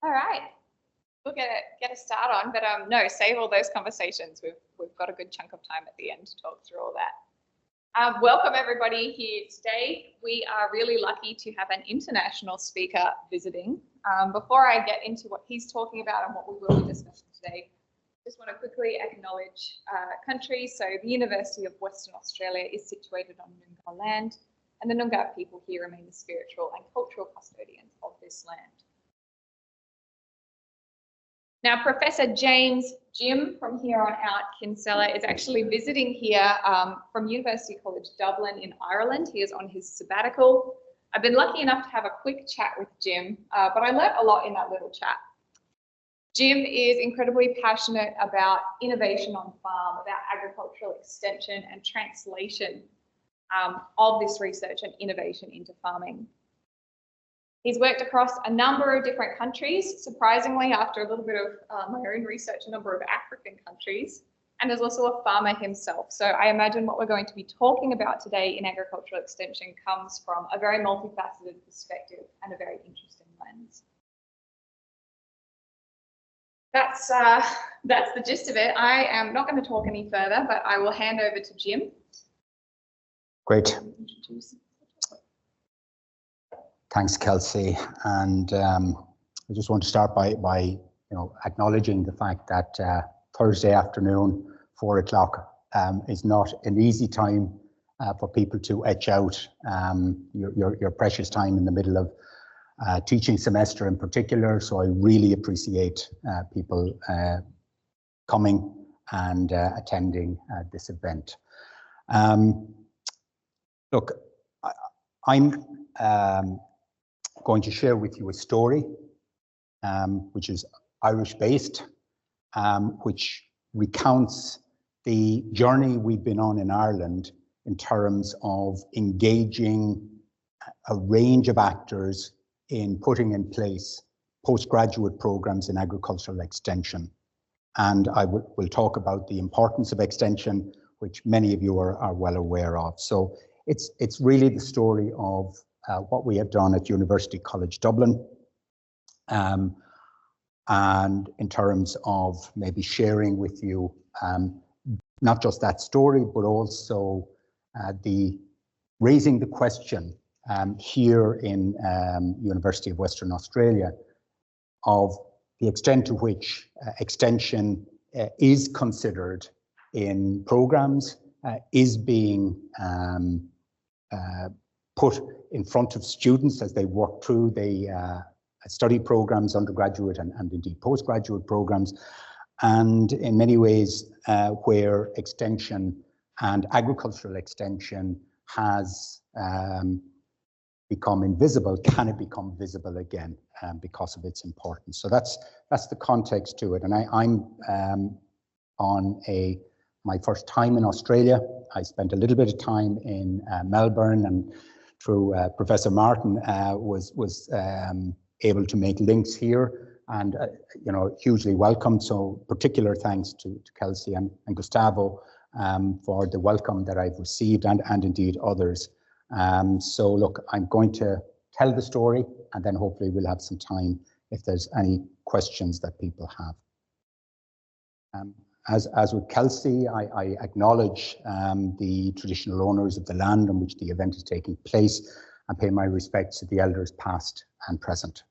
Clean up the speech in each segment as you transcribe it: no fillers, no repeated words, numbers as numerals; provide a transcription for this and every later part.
All right, we'll get a start on, but no, save all those conversations. We've got a good chunk of time at the end to talk through all that. Welcome everybody here today. We are really lucky to have an international speaker visiting. Before I get into what he's talking about and what we will be discussing today, I just want to quickly acknowledge country. So the University of Western Australia is situated on Noongar land, and the Noongar people here remain the spiritual and cultural custodians of this land. Now, Professor Jim from here on out, Kinsella, is actually visiting here from University College Dublin in Ireland. He is on his sabbatical. I've been lucky enough to have a quick chat with Jim, but I learnt a lot in that little chat. Jim is incredibly passionate about innovation on farm, about agricultural extension and translation of this research and innovation into farming. He's worked across a number of different countries, surprisingly, after a little bit of my own research, a number of African countries, and is also a farmer himself. So I imagine what we're going to be talking about today in agricultural extension comes from a very multifaceted perspective and a very interesting lens. That's the gist of it. I am not going to talk any further, but I will hand over to Jim. Great. Thanks, Kelsey. And I just want to start by acknowledging the fact that Thursday afternoon, 4 o'clock, is not an easy time for people to etch out your precious time in the middle of teaching semester in particular. So I really appreciate people coming and attending this event. Look, I'm going to share with you a story which is Irish-based, which recounts the journey we've been on in Ireland in terms of engaging a range of actors in putting in place postgraduate programs in agricultural extension. And I will talk about the importance of extension, which many of you are well aware of. So it's really the story of what we have done at University College Dublin, and in terms of maybe sharing with you not just that story, but also raising the question here in University of Western Australia of the extent to which extension is considered in programs, is being put in front of students as they work through the study programs, undergraduate and indeed postgraduate programs, and in many ways where extension and agricultural extension has become invisible, can it become visible again because of its importance? So that's the context to it. And I'm on my first time in Australia. I spent a little bit of time in Melbourne, and through Professor Martin was able to make links here, and hugely welcome. So particular thanks to Kelsey and Gustavo for the welcome that I've received, and indeed others. So look, I'm going to tell the story, and then hopefully we'll have some time if there's any questions that people have. As with Kelsey, I acknowledge the traditional owners of the land on which the event is taking place, and pay my respects to the elders past and present.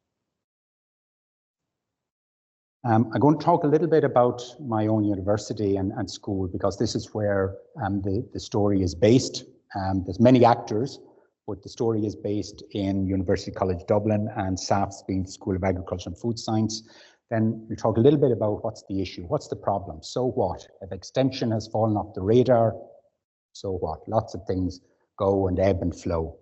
I'm going to talk a little bit about my own university and school, because this is where the story is based. There's many actors, but the story is based in University College Dublin, and SAFS being the School of Agriculture and Food Science. Then we'll talk a little bit about what's the issue, what's the problem, so what? If extension has fallen off the radar, so what? Lots of things go and ebb and flow.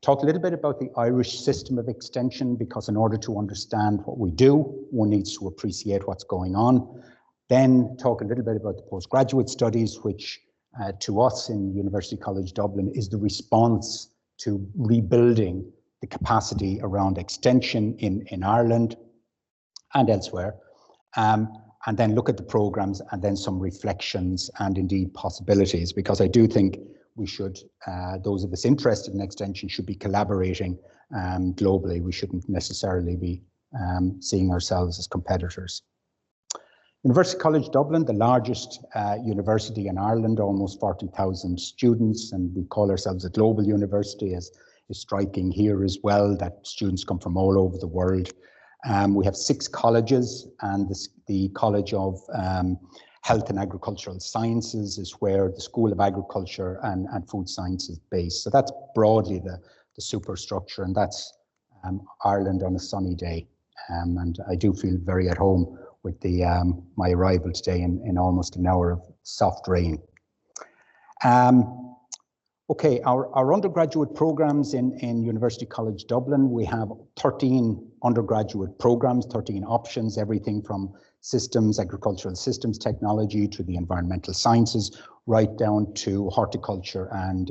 Talk a little bit about the Irish system of extension, because in order to understand what we do, one needs to appreciate what's going on. Then talk a little bit about the postgraduate studies, which to us in University College Dublin is the response to rebuilding the capacity around extension in Ireland and elsewhere. And then look at the programs, and then some reflections and indeed possibilities, because I do think we should, those of us interested in extension should be collaborating globally. We shouldn't necessarily be seeing ourselves as competitors. University College Dublin, the largest university in Ireland, almost 40,000 students, and we call ourselves a global university, as is striking here as well, that students come from all over the world. We have 6 colleges, and the College of Health and Agricultural Sciences is where the School of Agriculture and Food Science is based. So that's broadly the superstructure, and that's Ireland on a sunny day. And I do feel very at home with my arrival today in almost an hour of soft rain. Okay, our undergraduate programs in University College Dublin, we have 13 undergraduate programs, 13 options, everything from systems, agricultural systems technology, to the environmental sciences, right down to horticulture and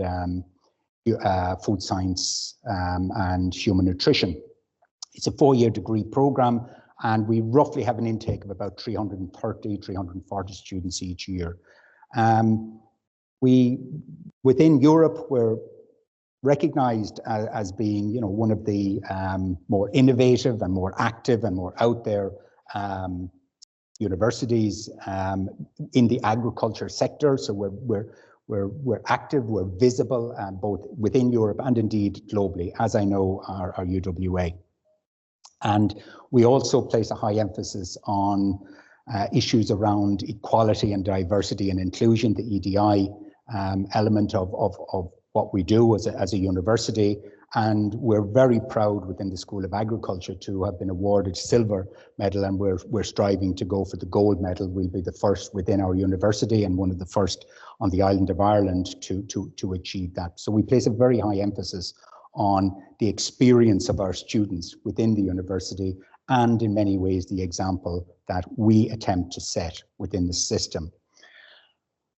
food science and human nutrition. It's a 4-year degree program, and we roughly have an intake of about 330, 340 students each year. Within Europe, we're recognized as being, one of the more innovative and more active and more out there universities in the agriculture sector. So we're active, we're visible, both within Europe and indeed globally, as I know our UWA. And we also place a high emphasis on issues around equality and diversity and inclusion, the EDI element of what we do as a university. And we're very proud within the School of Agriculture to have been awarded silver medal, and we're striving to go for the gold medal. We'll be the first within our university and one of the first on the island of Ireland to achieve that. So we place a very high emphasis on the experience of our students within the university, and in many ways the example that we attempt to set within the system.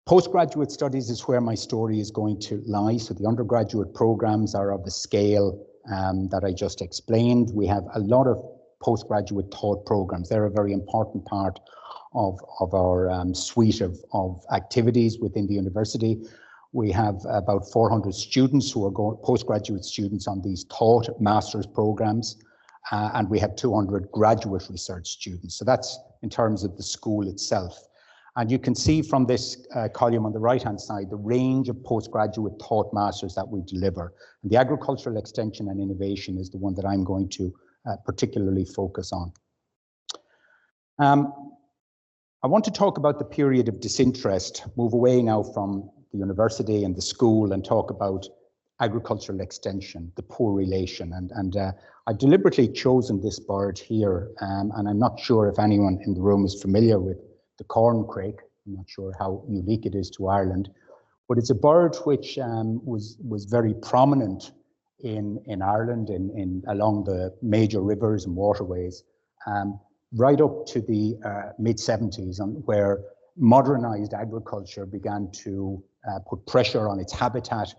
Postgraduate studies is where my story is going to lie. So the undergraduate programs are of the scale that I just explained. We have a lot of postgraduate taught programs. They're a very important part of our suite of activities within the university. We have about 400 students who are postgraduate students on these taught master's programs, and we have 200 graduate research students. So that's in terms of the school itself. And you can see from this column on the right-hand side, the range of postgraduate taught masters that we deliver. And the agricultural extension and innovation is the one that I'm going to particularly focus on. I want to talk about the period of disinterest, move away now from the university and the school and talk about agricultural extension, the poor relation. And I've deliberately chosen this bird here, and I'm not sure if anyone in the room is familiar with the corncrake. I'm not sure how unique it is to Ireland, but it's a bird which was very prominent in Ireland, along the major rivers and waterways, right up to the mid-70s, where modernized agriculture began to put pressure on its habitat,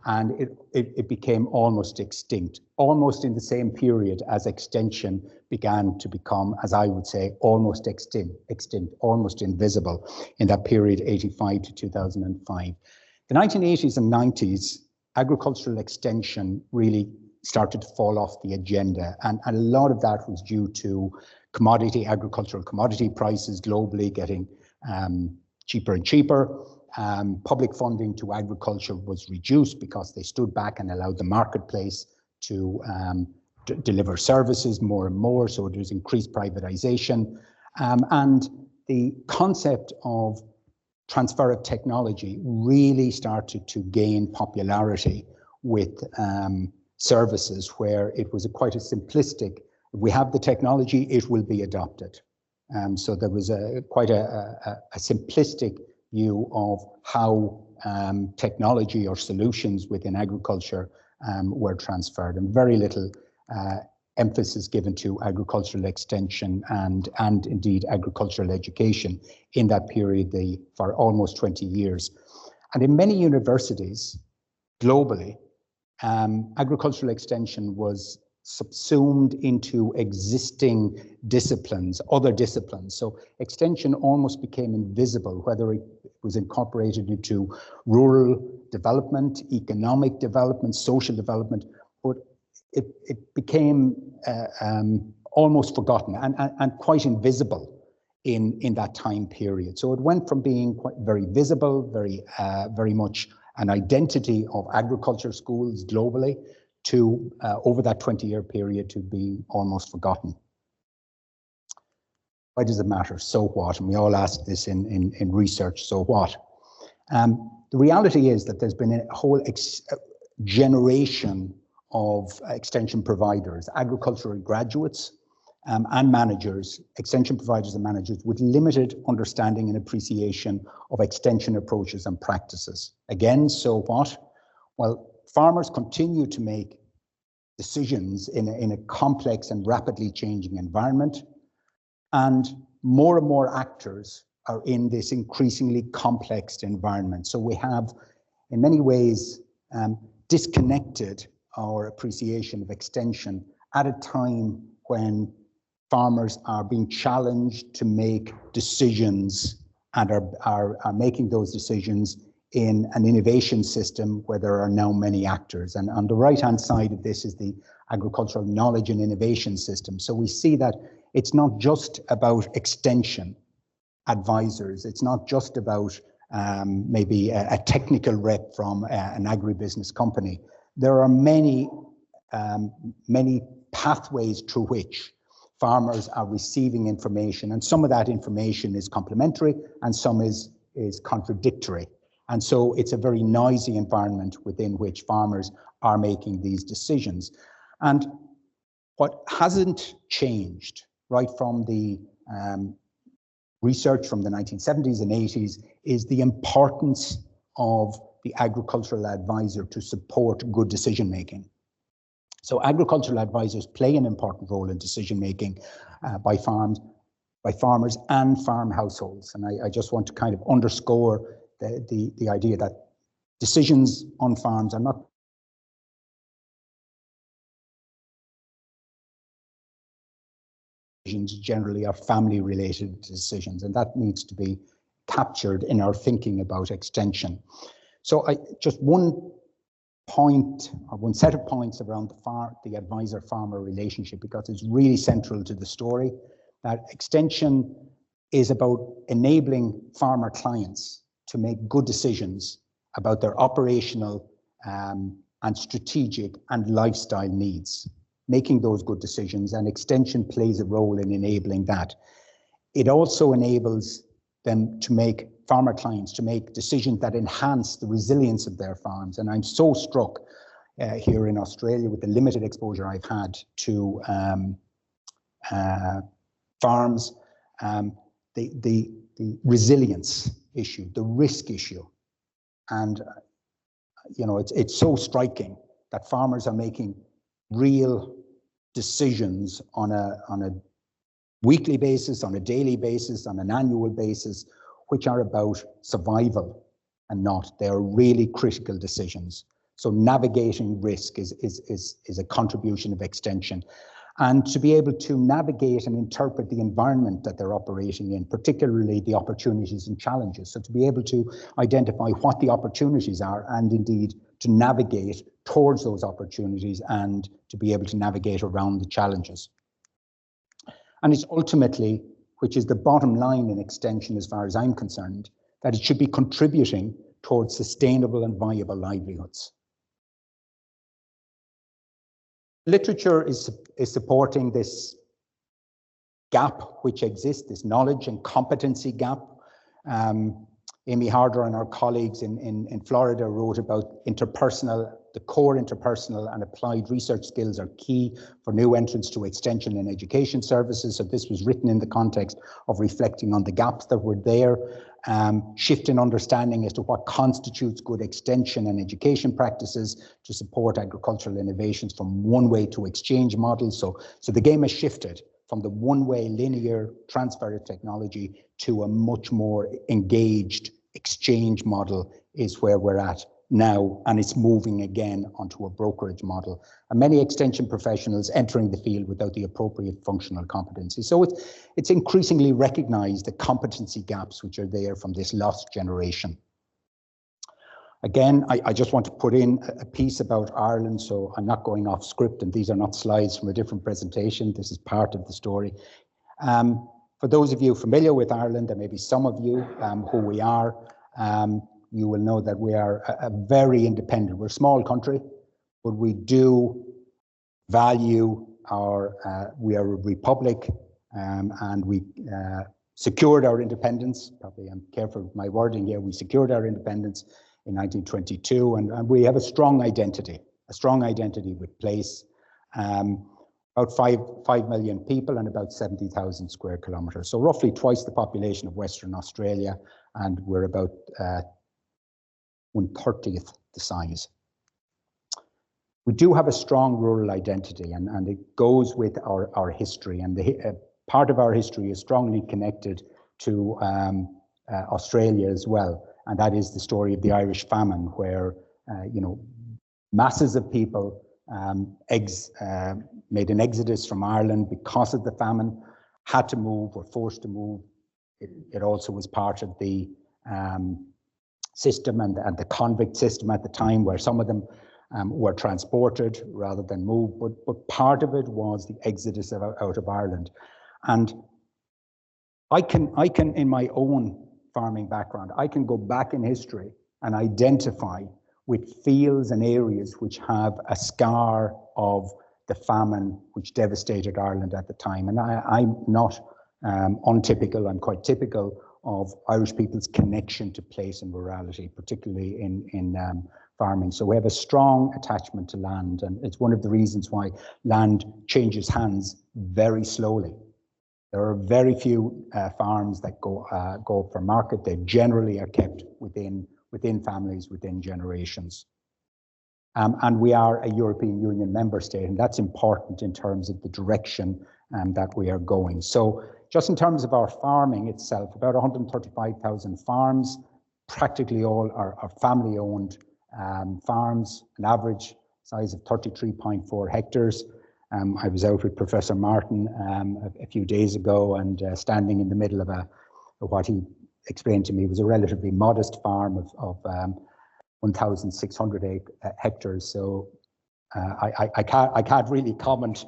and it became almost extinct, almost in the same period as extension began to become, as I would say, almost extinct, almost invisible in that period, 85 to 2005. The 1980s and 90s, agricultural extension really started to fall off the agenda, and a lot of that was due to agricultural commodity prices globally getting cheaper and cheaper. Public funding to agriculture was reduced because they stood back and allowed the marketplace to deliver services more and more. So there's increased privatization. And the concept of transfer of technology really started to gain popularity with services where it was quite a simplistic, if we have the technology, it will be adopted. So there was quite a simplistic view of how technology or solutions within agriculture were transferred, and very little emphasis given to agricultural extension and indeed agricultural education in that period for almost 20 years. And in many universities globally, agricultural extension was subsumed into existing disciplines, other disciplines. So extension almost became invisible, whether it was incorporated into rural development, economic development, social development, but it became almost forgotten and quite invisible in that time period. So it went from being very visible, very much an identity of agriculture schools globally to, over that 20-year period, to be almost forgotten. Why does it matter? So what? And we all ask this in research, so what? The reality is that there's been a whole generation of extension providers, agricultural graduates and managers, extension providers and managers with limited understanding and appreciation of extension approaches and practices. Again, so what? Well, farmers continue to make decisions in a complex and rapidly changing environment, and more actors are in this increasingly complex environment. So we have, in many ways, disconnected our appreciation of extension at a time when farmers are being challenged to make decisions and are making those decisions in an innovation system where there are now many actors. And on the right-hand side of this is the agricultural knowledge and innovation system. So we see that it's not just about extension advisors. It's not just about maybe a technical rep from an agribusiness company. There are many pathways through which farmers are receiving information, and some of that information is complementary and some is contradictory. And so it's a very noisy environment within which farmers are making these decisions. And what hasn't changed right from the research from the 1970s and 80s is the importance of the agricultural advisor to support good decision making. So agricultural advisors play an important role in decision making by farmers and farm households. And I just want to kind of underscore the idea that decisions on farms are not generally are family related decisions, and that needs to be captured in our thinking about extension. So just one point or one set of points around the advisor farmer relationship, because it's really central to the story, that extension is about enabling farmer clients to make good decisions about their operational and strategic and lifestyle needs, making those good decisions, and extension plays a role in enabling that. It also enables them to make farmer clients to make decisions that enhance the resilience of their farms. And I'm so struck here in Australia with the limited exposure I've had to farms, the resilience issue, the risk issue. And you know, it's so striking that farmers are making real decisions on a weekly basis, on a daily basis, on an annual basis, which are about survival and not. They are really critical decisions. So navigating risk is a contribution of extension. And to be able to navigate and interpret the environment that they're operating in, particularly the opportunities and challenges. So to be able to identify what the opportunities are and indeed to navigate towards those opportunities and to be able to navigate around the challenges. And it's ultimately, which is the bottom line in extension as far as I'm concerned, that it should be contributing towards sustainable and viable livelihoods. Literature is supporting this gap which exists, this knowledge and competency gap. Amy Harder and our colleagues in Florida wrote about the core interpersonal and applied research skills are key for new entrants to extension and education services. So this was written in the context of reflecting on the gaps that were there, shift in understanding as to what constitutes good extension and education practices to support agricultural innovations from one-way to exchange models. So the game has shifted from the one-way linear transfer of technology to a much more engaged exchange model is where we're at now, and it's moving again onto a brokerage model. And many extension professionals entering the field without the appropriate functional competency. So it's increasingly recognized the competency gaps which are there from this lost generation. Again, I just want to put in a piece about Ireland, so I'm not going off script, and these are not slides from a different presentation. This is part of the story. For those of you familiar with Ireland, there may be some of you who we are, you will know that we are a very independent, we're a small country, but we do value we are a republic, and we secured our independence. Probably I'm careful with my wording here. We secured our independence in 1922, and we have a strong identity with place. About 5 million people and about 70,000 square kilometres. So roughly twice the population of Western Australia, and we're about 1/30th the size. We do have a strong rural identity, and it goes with our history, and part of our history is strongly connected to Australia as well, and that is the story of the Irish famine, where masses of people made an exodus from Ireland because of the famine, had to move, were forced to move. It also was part of the system and the convict system at the time, where some of them were transported rather than moved, but part of it was the exodus out of Ireland. And I can, in my own farming background, I can go back in history and identify with fields and areas which have a scar of the famine which devastated Ireland at the time. And I'm not untypical, I'm quite typical of Irish people's connection to place and rurality, particularly in farming. So we have a strong attachment to land, and it's one of the reasons why land changes hands very slowly. There are very few farms that go for market. They generally are kept within families, within generations. And we are a European Union member state, and that's important in terms of the direction that we are going. So just in terms of our farming itself, about 135,000 farms, practically all are family-owned farms, an average size of 33.4 hectares. I was out with Professor Martin a few days ago, and standing in the middle of what he explained to me was a relatively modest farm of 1,600 hectares. So I can't really comment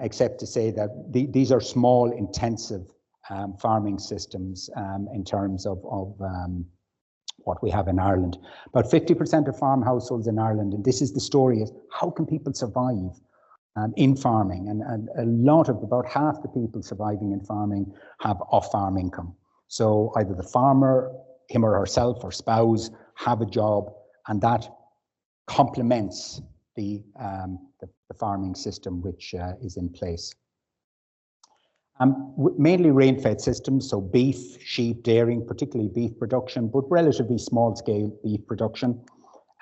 except to say that these are small, intensive farming systems in terms of what we have in Ireland. About 50% of farm households in Ireland, and this is the story, is how can people survive in farming? And a lot of, about half the people surviving in farming have off-farm income. So either the farmer, him or herself or spouse, have a job, and that complements the farming system which is in place. Mainly rain-fed systems, so beef, sheep, dairying, particularly beef production, but relatively small-scale beef production,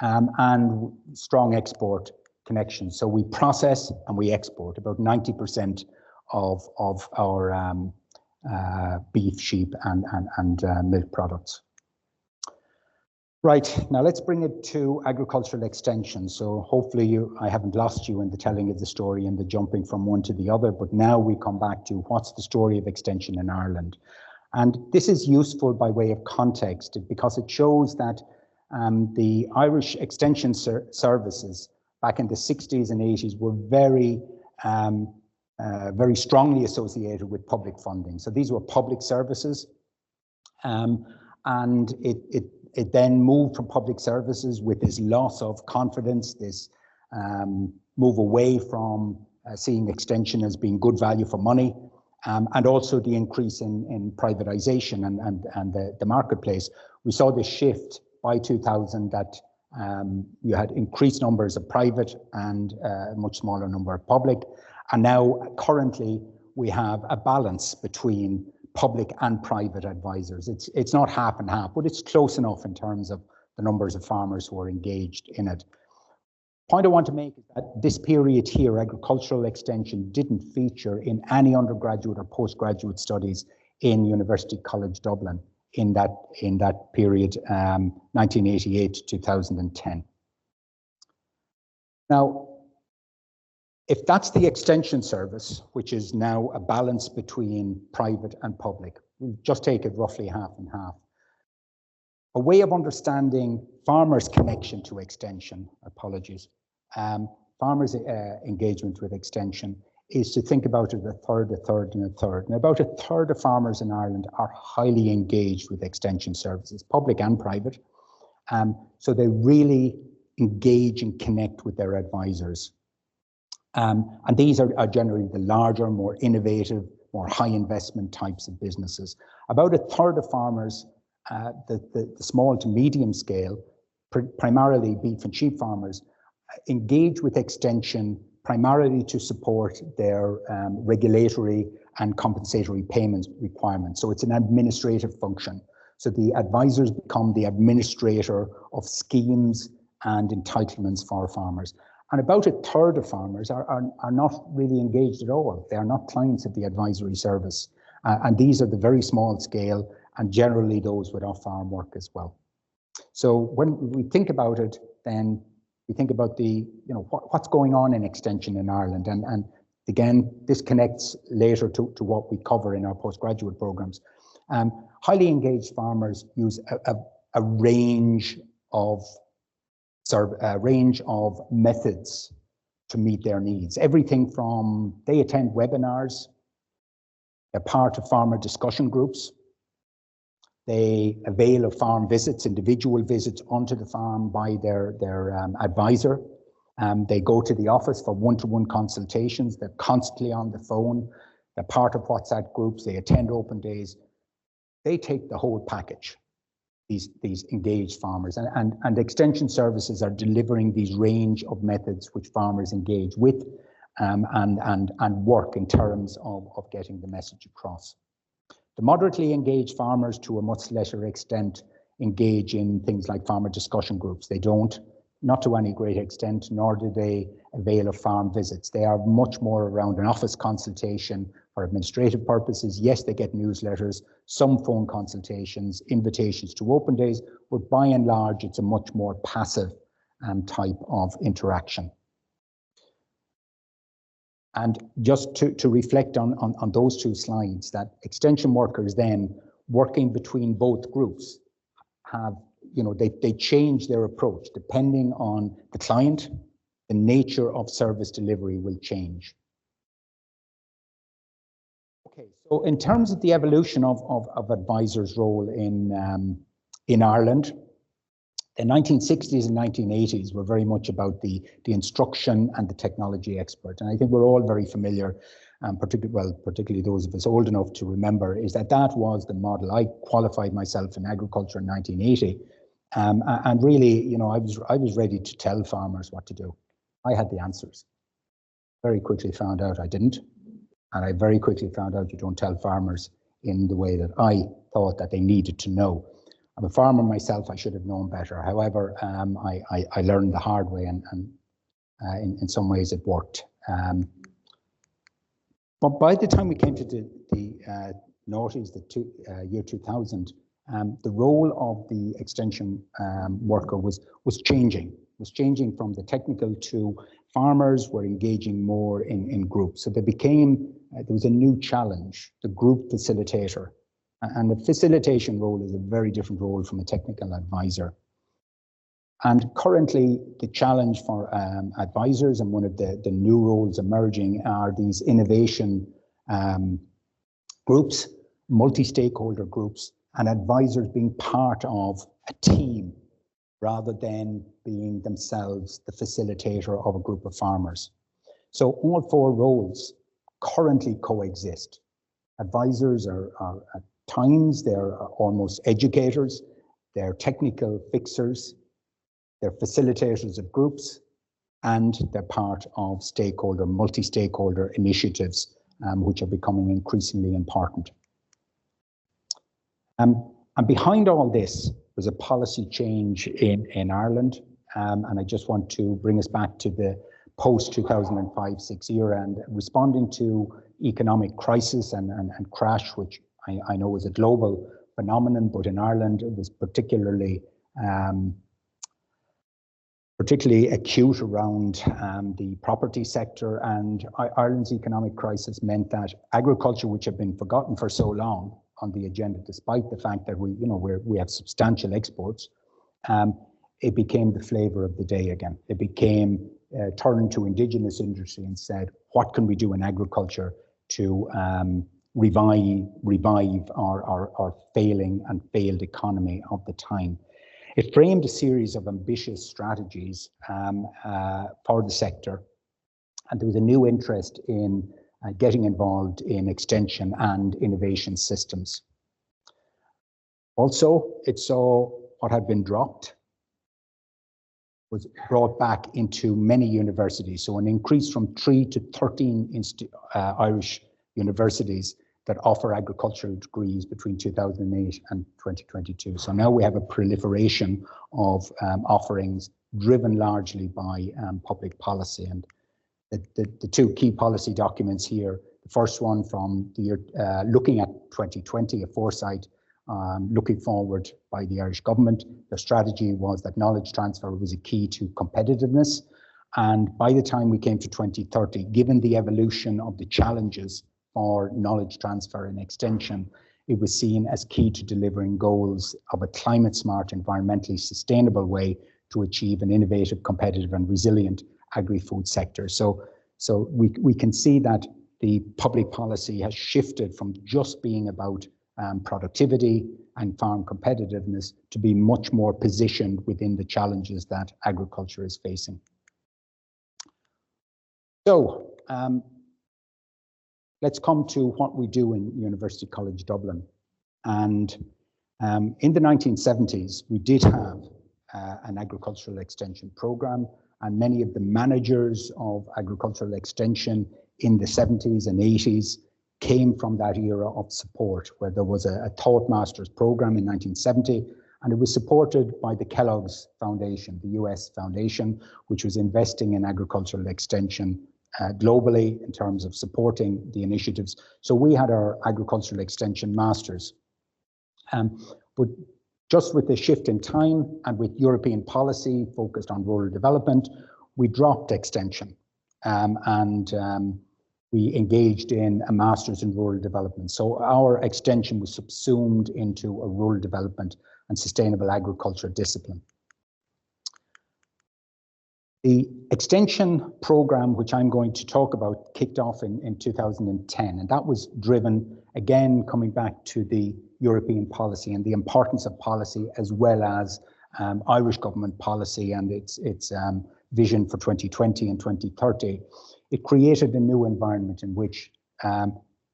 and strong export connections. So we process and we export about 90% of our beef, sheep, and milk products. Right, now let's bring it to agricultural extension. So hopefully I haven't lost you in the telling of the story and the jumping from one to the other, but now we come back to what's the story of extension in Ireland. And this is useful by way of context because it shows that the Irish extension services back in the 60s and 80s were very strongly associated with public funding. So these were public services, and it then moved from public services with this loss of confidence, this move away from seeing extension as being good value for money, and also the increase in privatization and the marketplace. We saw this shift by 2000 that you had increased numbers of private and a much smaller number of public. And now currently we have a balance between public and private advisors. It's not half and half, but it's close enough in terms of the numbers of farmers who are engaged in it. Point I want to make is that this period here, agricultural extension, didn't feature in any undergraduate or postgraduate studies in University College Dublin in that period, 1988 to 2010. Now, if that's the extension service, which is now a balance between private and public, we'll just take it roughly half and half. A way of understanding farmers' connection to extension, apologies, farmers' engagement with extension is to think about it a third, and a third. And about a third of farmers in Ireland are highly engaged with extension services, public and private. So they really engage and connect with their advisors. And these are generally the larger, more innovative, more high investment types of businesses. About a third of farmers, the small to medium scale, primarily beef and sheep farmers, engage with extension primarily to support their regulatory and compensatory payments requirements. So it's an administrative function. So the advisors become the administrator of schemes and entitlements for farmers. And about a third of farmers are not really engaged at all. They are not clients of the advisory service. And these are the very small scale and generally those with off-farm work as well. So when we think about it, then we think about what's going on in extension in Ireland. And again, this connects later to what we cover in our postgraduate programs. Highly engaged farmers use a range of methods to meet their needs. Everything from, they attend webinars, they're part of farmer discussion groups, they avail of farm visits, individual visits onto the farm by their advisor. They go to the office for one-to-one consultations. They're constantly on the phone. They're part of WhatsApp groups. They attend open days. They take the whole package, these engaged farmers. And extension services are delivering these range of methods which farmers engage with and work in terms of getting the message across. The moderately engaged farmers, to a much lesser extent, engage in things like farmer discussion groups. They don't, not to any great extent, nor do they avail of farm visits. They are much more around an office consultation for administrative purposes. Yes, they get newsletters, some phone consultations, invitations to open days, but by and large, it's a much more passive type of interaction. And just to reflect on those two slides, that extension workers then working between both groups have, they change their approach depending on the client. The nature of service delivery will change. Okay, so in terms of the evolution of advisors' role in Ireland, the 1960s and 1980s were very much about the instruction and the technology expert. And I think we're all very familiar, particularly those of us old enough to remember, is that was the model. I qualified myself in agriculture in 1980. And really, I was ready to tell farmers what to do. I had the answers. Very quickly found out I didn't. And I very quickly found out you don't tell farmers in the way that I thought that they needed to know. I'm a farmer myself, I should have known better. However, I learned the hard way and in some ways it worked. But by the time we came to the noughties, year 2000, the role of the extension worker was changing from the technical to farmers were engaging more in groups. So there was a new challenge, the group facilitator. And the facilitation role is a very different role from a technical advisor. And currently, the challenge for advisors, and one of the new roles emerging, are these innovation groups, multi-stakeholder groups, and advisors being part of a team rather than being themselves the facilitator of a group of farmers. So all four roles currently coexist. Advisors are at times, they're almost educators, they're technical fixers, they're facilitators of groups, and they're part of multi-stakeholder initiatives, which are becoming increasingly important. And behind all this, there's a policy change in Ireland, and I just want to bring us back to the post-2005-6 era and responding to economic crisis and crash, which I know is a global phenomenon, but in Ireland it was particularly acute around the property sector, and Ireland's economic crisis meant that agriculture, which had been forgotten for so long on the agenda, despite the fact that we have substantial exports, it became the flavor of the day again. It became turned to indigenous industry and said, what can we do in agriculture to revive our failing and failed economy of the time? It framed a series of ambitious strategies for the sector, and there was a new interest in getting involved in extension and innovation systems. Also, it saw what had been dropped was brought back into many universities. So an increase from 3 to 13 Irish universities that offer agricultural degrees between 2008 and 2022. So now we have a proliferation of offerings driven largely by public policy. And the two key policy documents here, the first one from the year, looking at 2020, a foresight looking forward by the Irish government. The strategy was that knowledge transfer was a key to competitiveness. And by the time we came to 2030, given the evolution of the challenges for knowledge transfer and extension, it was seen as key to delivering goals of a climate smart, environmentally sustainable way to achieve an innovative, competitive and resilient agri-food sector. So we can see that the public policy has shifted from just being about productivity and farm competitiveness to be much more positioned within the challenges that agriculture is facing. So let's come to what we do in University College Dublin. And in the 1970s, we did have an agricultural extension program, and many of the managers of agricultural extension in the 70s and 80s came from that era of support, where there was a Thought Masters program in 1970, and it was supported by the Kellogg's Foundation, the US Foundation, which was investing in agricultural extension globally in terms of supporting the initiatives. So we had our agricultural extension masters. But just with the shift in time and with European policy focused on rural development, we dropped extension and we engaged in a master's in rural development. So our extension was subsumed into a rural development and sustainable agriculture discipline. The extension program, which I'm going to talk about, kicked off in 2010, and that was driven, again, coming back to the European policy and the importance of policy, as well as Irish government policy and its vision for 2020 and 2030. It created a new environment in which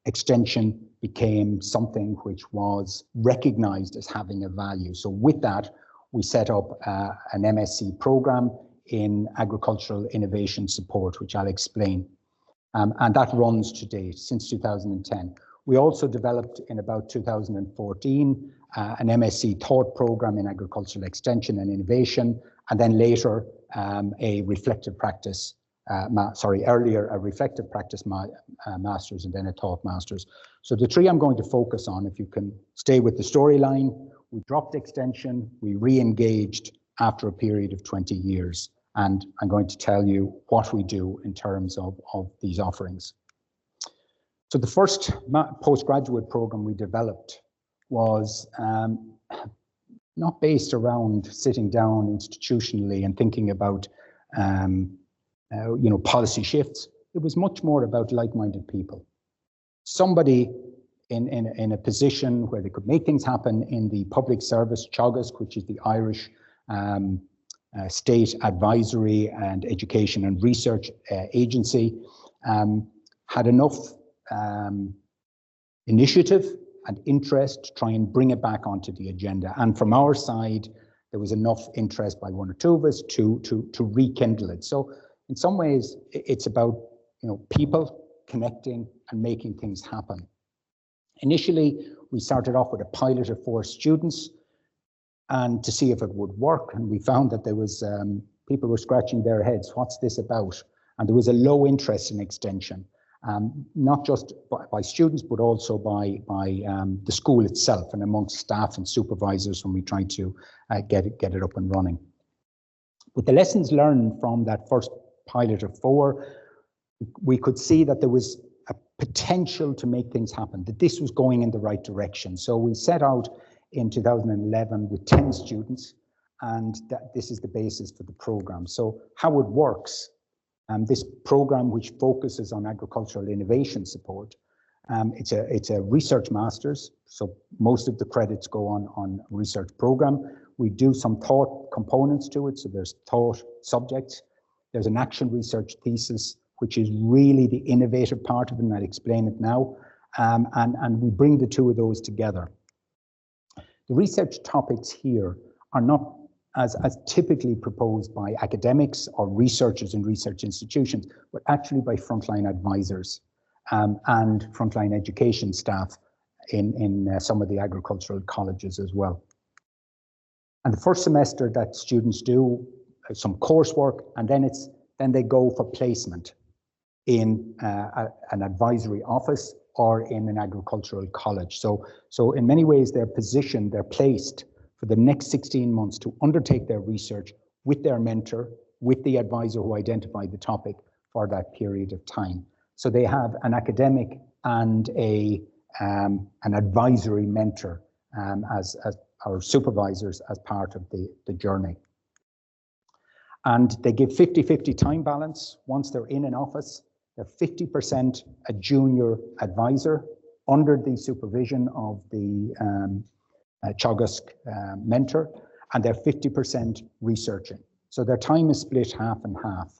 extension became something which was recognized as having a value. So with that, we set up an MSc program in agricultural innovation support, which I'll explain. And that runs to date since 2010. We also developed in about 2014 an MSc Thought program in agricultural extension and innovation, and then later a reflective practice, earlier a reflective practice master's and then a Thought master's. So the three I'm going to focus on, if you can stay with the storyline, we dropped extension, we re-engaged after a period of 20 years. And I'm going to tell you what we do in terms of these offerings. So the first postgraduate program we developed was not based around sitting down institutionally and thinking about policy shifts. It was much more about like-minded people. Somebody in a position where they could make things happen in the public service, Teagasc, which is the Irish state advisory and education and research agency, had enough initiative and interest to try and bring it back onto the agenda. And from our side, there was enough interest by one or two of us to rekindle it. So in some ways, it's about people connecting and making things happen. Initially, we started off with a pilot of 4 students and to see if it would work. And we found that there was, people were scratching their heads, what's this about? And there was a low interest in extension, not just by students, but also by the school itself and amongst staff and supervisors when we tried to get it up and running. With the lessons learned from that first pilot of 4, we could see that there was a potential to make things happen, that this was going in the right direction. So we set out in 2011 with 10 students, and this is the basis for the program. So how it works, this program, which focuses on agricultural innovation support, it's a research master's, so most of the credits go on research program. We do some thought components to it, so there's thought subjects. There's an action research thesis, which is really the innovative part of it, and I'll explain it now. And we bring the two of those together. The research topics here are not as typically proposed by academics or researchers in research institutions, but actually by frontline advisors and frontline education staff in some of the agricultural colleges as well. And the first semester that students do some coursework, and then they go for placement in an advisory office or in an agricultural college. So in many ways, they're placed for the next 16 months to undertake their research with their mentor, with the advisor who identified the topic for that period of time. So they have an academic and an advisory mentor as our supervisors as part of the journey. And they give 50-50 time balance. Once they're in an office, they're 50% a junior advisor under the supervision of the Teagasc mentor, and they're 50% researching. So their time is split half and half.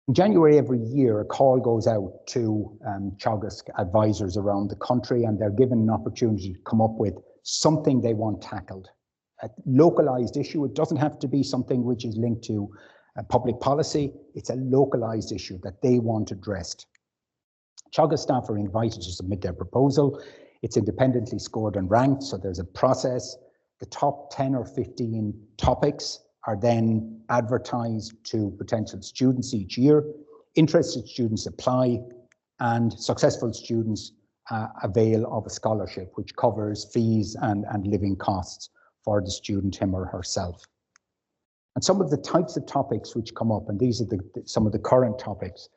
In January every year, a call goes out to Teagasc advisors around the country, and they're given an opportunity to come up with something they want tackled. A localized issue. It doesn't have to be something which is linked to public policy. It's a localized issue that they want addressed. Teagasc staff are invited to submit their proposal. It's independently scored and ranked, so there's a process. The top 10 or 15 topics are then advertised to potential students each year. Interested students apply, and successful students avail of a scholarship which covers fees and living costs for the student, him or herself. And some of the types of topics which come up, and these are some of the current topics,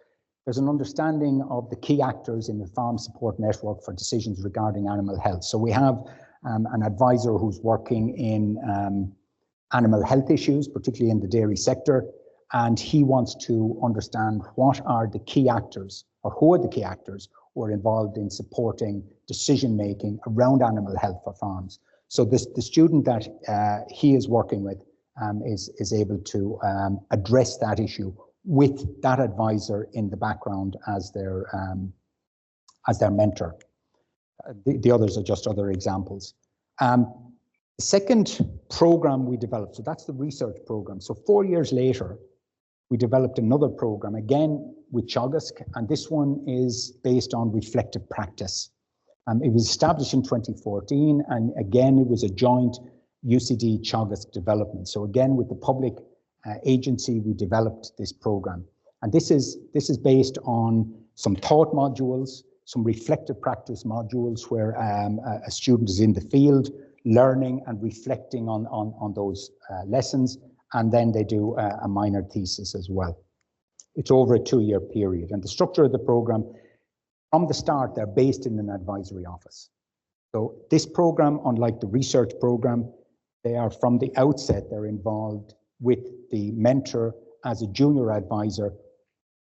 there's an understanding of the key actors in the farm support network for decisions regarding animal health. So we have an advisor who's working in animal health issues, particularly in the dairy sector, and he wants to understand what are the key actors, or who are the key actors who are involved in supporting decision-making around animal health for farms. So the student that he is working with is able to address that issue with that advisor in the background as their mentor. The others are just other examples. The second program we developed, so that's the research program. So 4 years later, we developed another program, again with Teagasc, and this one is based on reflective practice. It was established in 2014, and again, it was a joint UCD Teagasc development. So again, with the public agency, we developed this program. And this is based on some thought modules, some reflective practice modules where a student is in the field, learning and reflecting on those lessons, and then they do a minor thesis as well. It's over a 2-year period, and the structure of the program, from the start, they're based in an advisory office. So this program, unlike the research program, they are from the outset, they're involved with the mentor as a junior advisor,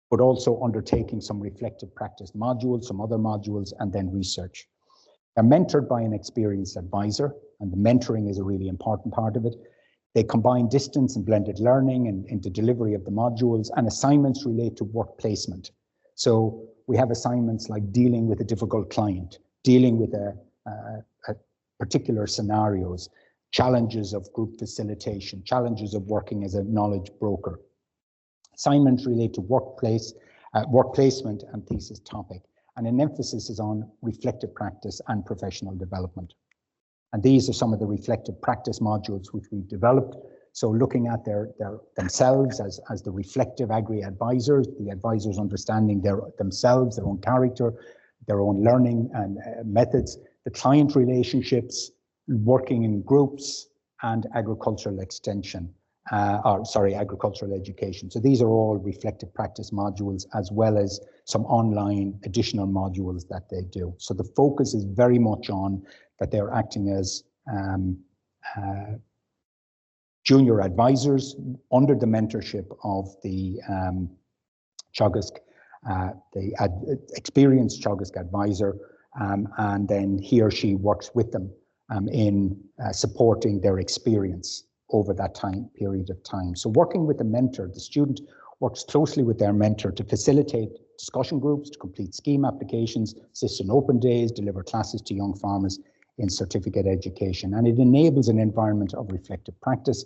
but also undertaking some reflective practice modules, some other modules, and then research. They're mentored by an experienced advisor, and the mentoring is a really important part of it. They combine distance and blended learning in the delivery of the modules, and assignments relate to work placement. So we have assignments like dealing with a difficult client, dealing with particular scenarios, challenges of group facilitation, challenges of working as a knowledge broker. Assignments relate to work placement and thesis topic, and an emphasis is on reflective practice and professional development. And these are some of the reflective practice modules which we've developed. So looking at themselves as the reflective agri-advisors, the advisors understanding themselves, their own character, their own learning and methods, the client relationships, working in groups, and agricultural extension, agricultural education. So these are all reflective practice modules, as well as some online additional modules that they do. So the focus is very much on that they're acting as junior advisors under the mentorship of the Teagasc, the experienced Teagasc advisor, and then he or she works with them in supporting their experience over that period of time. So working with the mentor, the student works closely with their mentor to facilitate discussion groups, to complete scheme applications, assist in open days, deliver classes to young farmers in certificate education. And it enables an environment of reflective practice.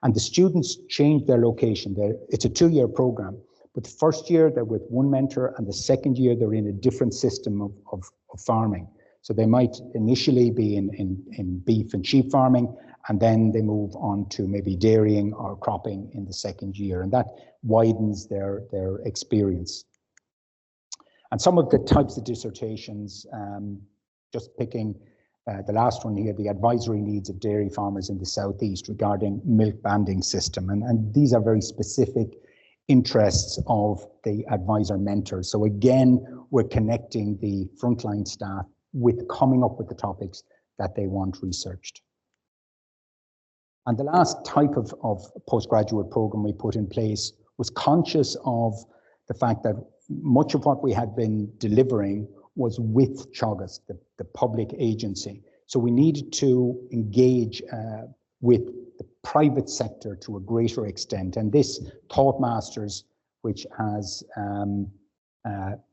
And the students change their location. It's a 2-year program, but the first year they're with one mentor, and the second year they're in a different system of farming. So they might initially be in beef and sheep farming, and then they move on to maybe dairying or cropping in the second year, and that widens their experience. And some of the types of dissertations, just picking the last one here, the advisory needs of dairy farmers in the southeast regarding milk banding system, and these are very specific interests of the advisor mentors. So again, we're connecting the frontline staff with coming up with the topics that they want researched. And the last type of postgraduate program we put in place was conscious of the fact that much of what we had been delivering was with Teagasc, the public agency. So we needed to engage with the private sector to a greater extent. And this Thought Masters, which has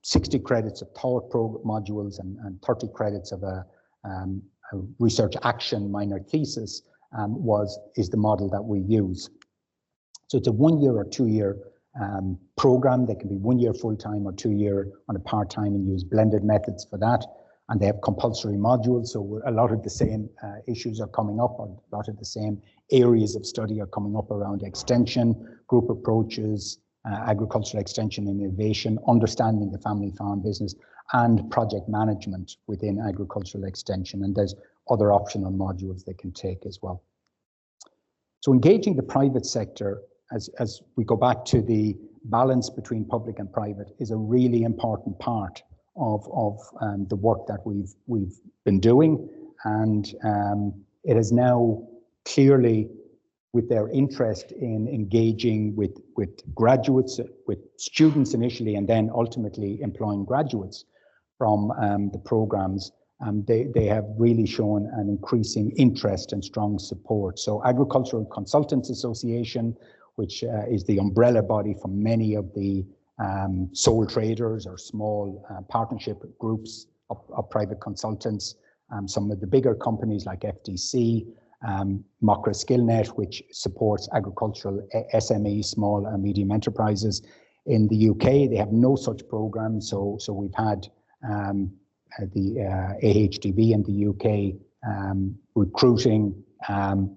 60 credits of thought modules and 30 credits of a research action minor thesis, is the model that we use. So it's a 1-year or 2-year program. They can be 1 year full-time or 2 year on a part-time, and use blended methods for that. And they have compulsory modules, so a lot of the same issues are coming up, or a lot of the same areas of study are coming up around extension, group approaches, agricultural extension and innovation, understanding the family farm business, and project management within agricultural extension. And there's other optional modules they can take as well. So engaging the private sector, as we go back to the balance between public and private, is a really important part of the work that we've been doing. And it is now clearly, with their interest in engaging with graduates, with students initially, and then ultimately employing graduates from the programs, they have really shown an increasing interest and strong support. So Agricultural Consultants Association, which is the umbrella body for many of the sole traders or small partnership groups of private consultants, some of the bigger companies like FDC, Mokra Skillnet, which supports agricultural SME, small and medium enterprises. In the UK, they have no such program. So we've had the AHDB in the UK recruiting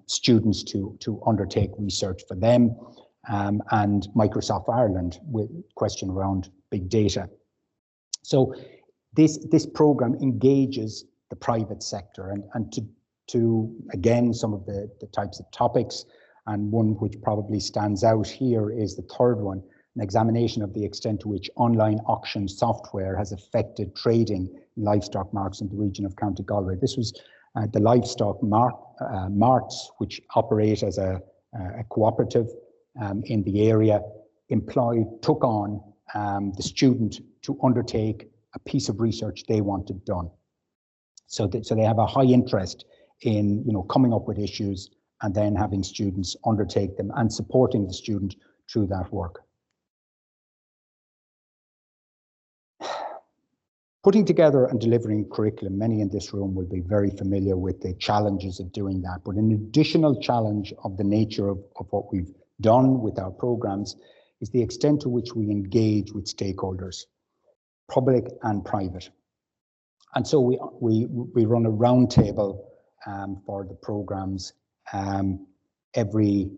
students to undertake research for them, and Microsoft Ireland with question around big data. So this program engages the private sector, and to again, some of the types of topics, and one which probably stands out here is the third one, an examination of the extent to which online auction software has affected trading in livestock markets in the region of County Galway. This was the livestock marts, which operate as a cooperative in the area, took on the student to undertake a piece of research they wanted done. So they have a high interest in coming up with issues and then having students undertake them and supporting the student through that work. Putting together and delivering curriculum, many in this room will be very familiar with the challenges of doing that, but an additional challenge of the nature of what we've done with our programs is the extent to which we engage with stakeholders, public and private. And so we run a roundtable for the programs every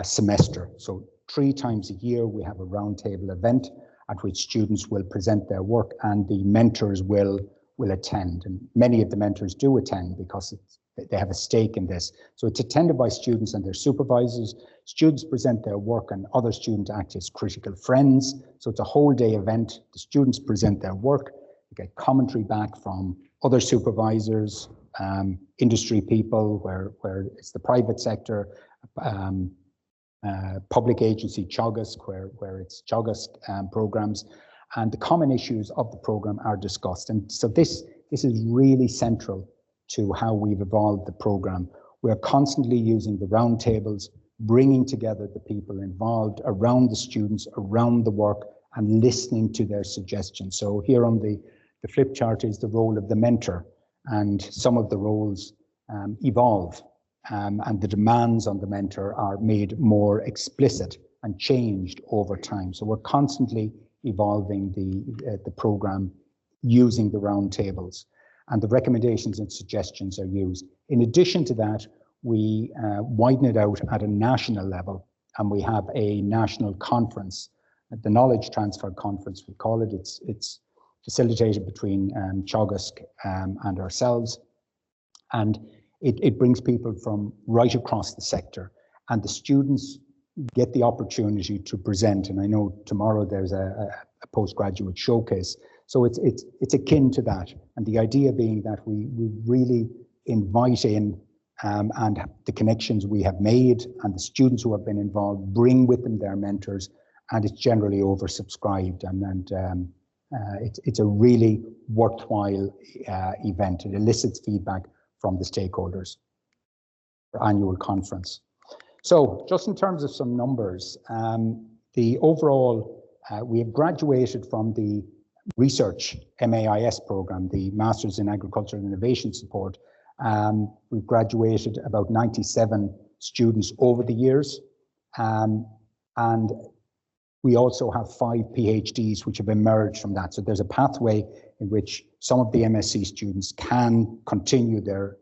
semester. So 3 times a year we have a roundtable event at which students will present their work and the mentors will attend. And many of the mentors do attend because they have a stake in this. So it's attended by students and their supervisors. Students present their work and other students act as critical friends. So it's a whole day event. The students present their work, they get commentary back from other supervisors, industry people, where it's the private sector, public agency Teagasc, where it's Teagasc programs, and the common issues of the program are discussed. And so this is really central to how we've evolved the program. We're constantly using the roundtables, bringing together the people involved around the students, around the work, and listening to their suggestions. So here on the flip chart is the role of the mentor, and some of the roles evolve, and the demands on the mentor are made more explicit and changed over time. So we're constantly evolving the program using the roundtables, and the recommendations and suggestions are used. In addition to that, we widen it out at a national level, and we have a national conference, the Knowledge Transfer Conference, we call it. It's facilitated between Teagasc and ourselves, and it brings people from right across the sector, and the students get the opportunity to present. And I know tomorrow there's a postgraduate showcase, so it's akin to that. And the idea being that we really invite in and the connections we have made, and the students who have been involved bring with them their mentors, and it's generally oversubscribed, and it's a really worthwhile event. It elicits feedback from the stakeholders for annual conference. So just in terms of some numbers, the overall, we have graduated from the research MAIS program, the Masters in Agricultural Innovation Support. We've graduated about 97 students over the years, and we also have 5 PhDs which have emerged from that. So there's a pathway in which some of the MSc students can continue their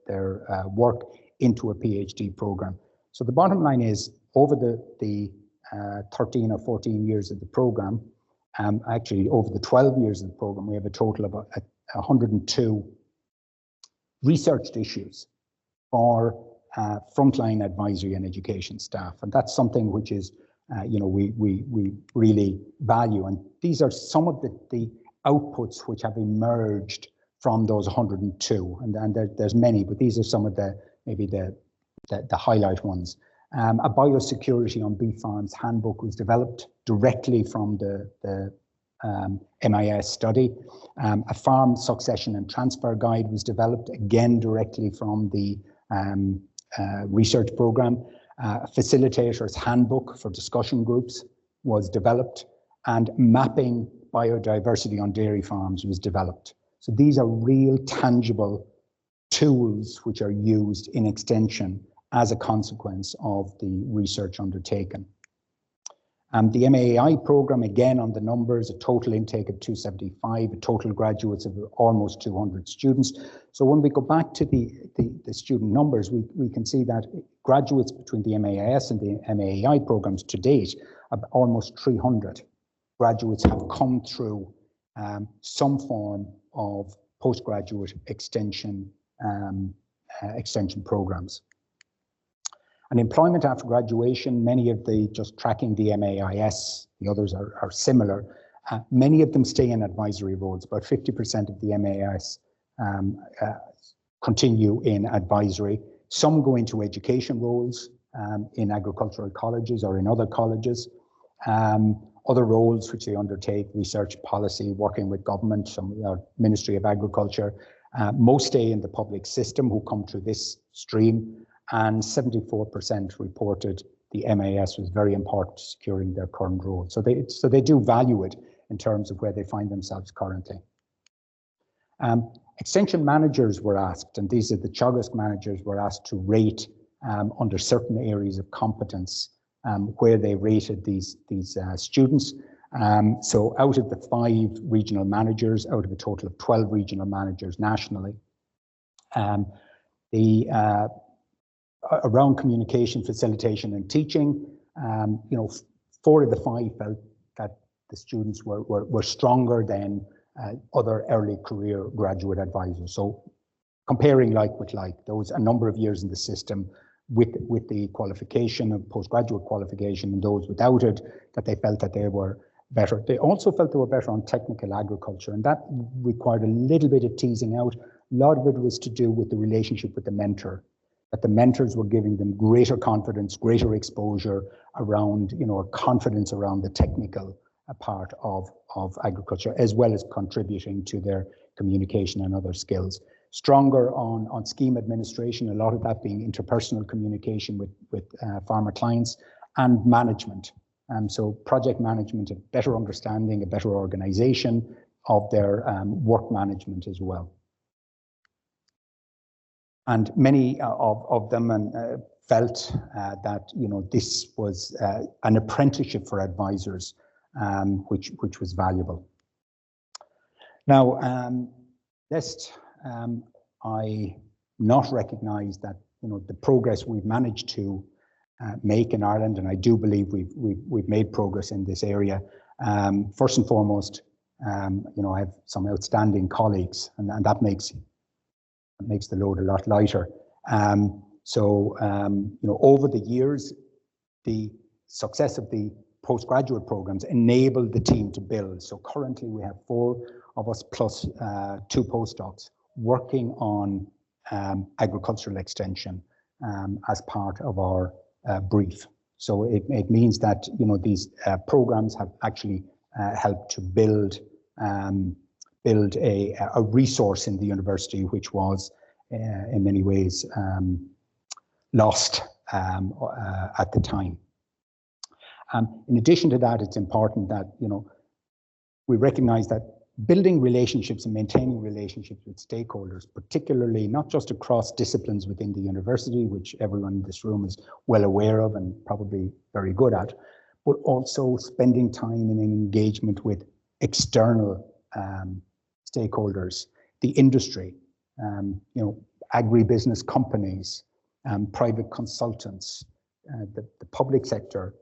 work into a PhD program. So the bottom line is, over the 13 or 14 years of the program, actually over the 12 years of the program, we have a total of 102 researched issues for frontline advisory and education staff. And that's something which is, we really value. And these are some of the outputs which have emerged from those 102. And there's many, but these are some of maybe the highlight ones. A biosecurity on beef farms handbook was developed directly from the MIS study. A farm succession and transfer guide was developed, again directly from the research program. A facilitator's handbook for discussion groups was developed, and mapping biodiversity on dairy farms was developed. So these are real tangible tools which are used in extension as a consequence of the research undertaken. The MAI program, again on the numbers, a total intake of 275, a total graduates of almost 200 students. So when we go back to the student numbers, we can see that graduates between the MAIS and the MAI programs to date, almost 300 graduates have come through some form of postgraduate extension programs. And employment after graduation, many of just tracking the MAIS, the others are similar. Many of them stay in advisory roles. About 50% of the MAIS continue in advisory. Some go into education roles in agricultural colleges or in other colleges. Other roles which they undertake, research, policy, working with government, some Ministry of Agriculture. Most stay in the public system who come through this stream. And 74% reported the MAS was very important to securing their current role. So they do value it in terms of where they find themselves currently. Extension managers were asked, and these are the Teagasc managers, were asked to rate under certain areas of competence where they rated these students. So out of the 5 regional managers, out of a total of 12 regional managers nationally, around communication, facilitation, and teaching, 4 of the 5 felt that the students were stronger than other early career graduate advisors. So comparing like with like, there was a number of years in the system with the qualification of postgraduate qualification and those without it, that they felt that they were better. They also felt they were better on technical agriculture, and that required a little bit of teasing out A lot of it was to do with the relationship with the mentor, that the mentors were giving them greater confidence, greater exposure around, confidence around the technical part of agriculture, as well as contributing to their communication and other skills. Stronger on scheme administration, a lot of that being interpersonal communication with farmer clients, and management. So project management, a better understanding, a better organization of their work management as well. And many of them felt that this was an apprenticeship for advisors, which was valuable. Now, lest I not recognise that the progress we've managed to make in Ireland, and I do believe we've made progress in this area. First and foremost, I have some outstanding colleagues, and that makes the load a lot lighter. Over the years, the success of the postgraduate programs enabled the team to build. So currently we have 4 of us plus 2 postdocs working on agricultural extension as part of our brief. So it means that these programs have actually helped to build a resource in the university, which was in many ways lost at the time. In addition to that, it's important that we recognize that building relationships and maintaining relationships with stakeholders, particularly not just across disciplines within the university, which everyone in this room is well aware of and probably very good at, but also spending time in engagement with external stakeholders, the industry, agribusiness companies, private consultants, the public sector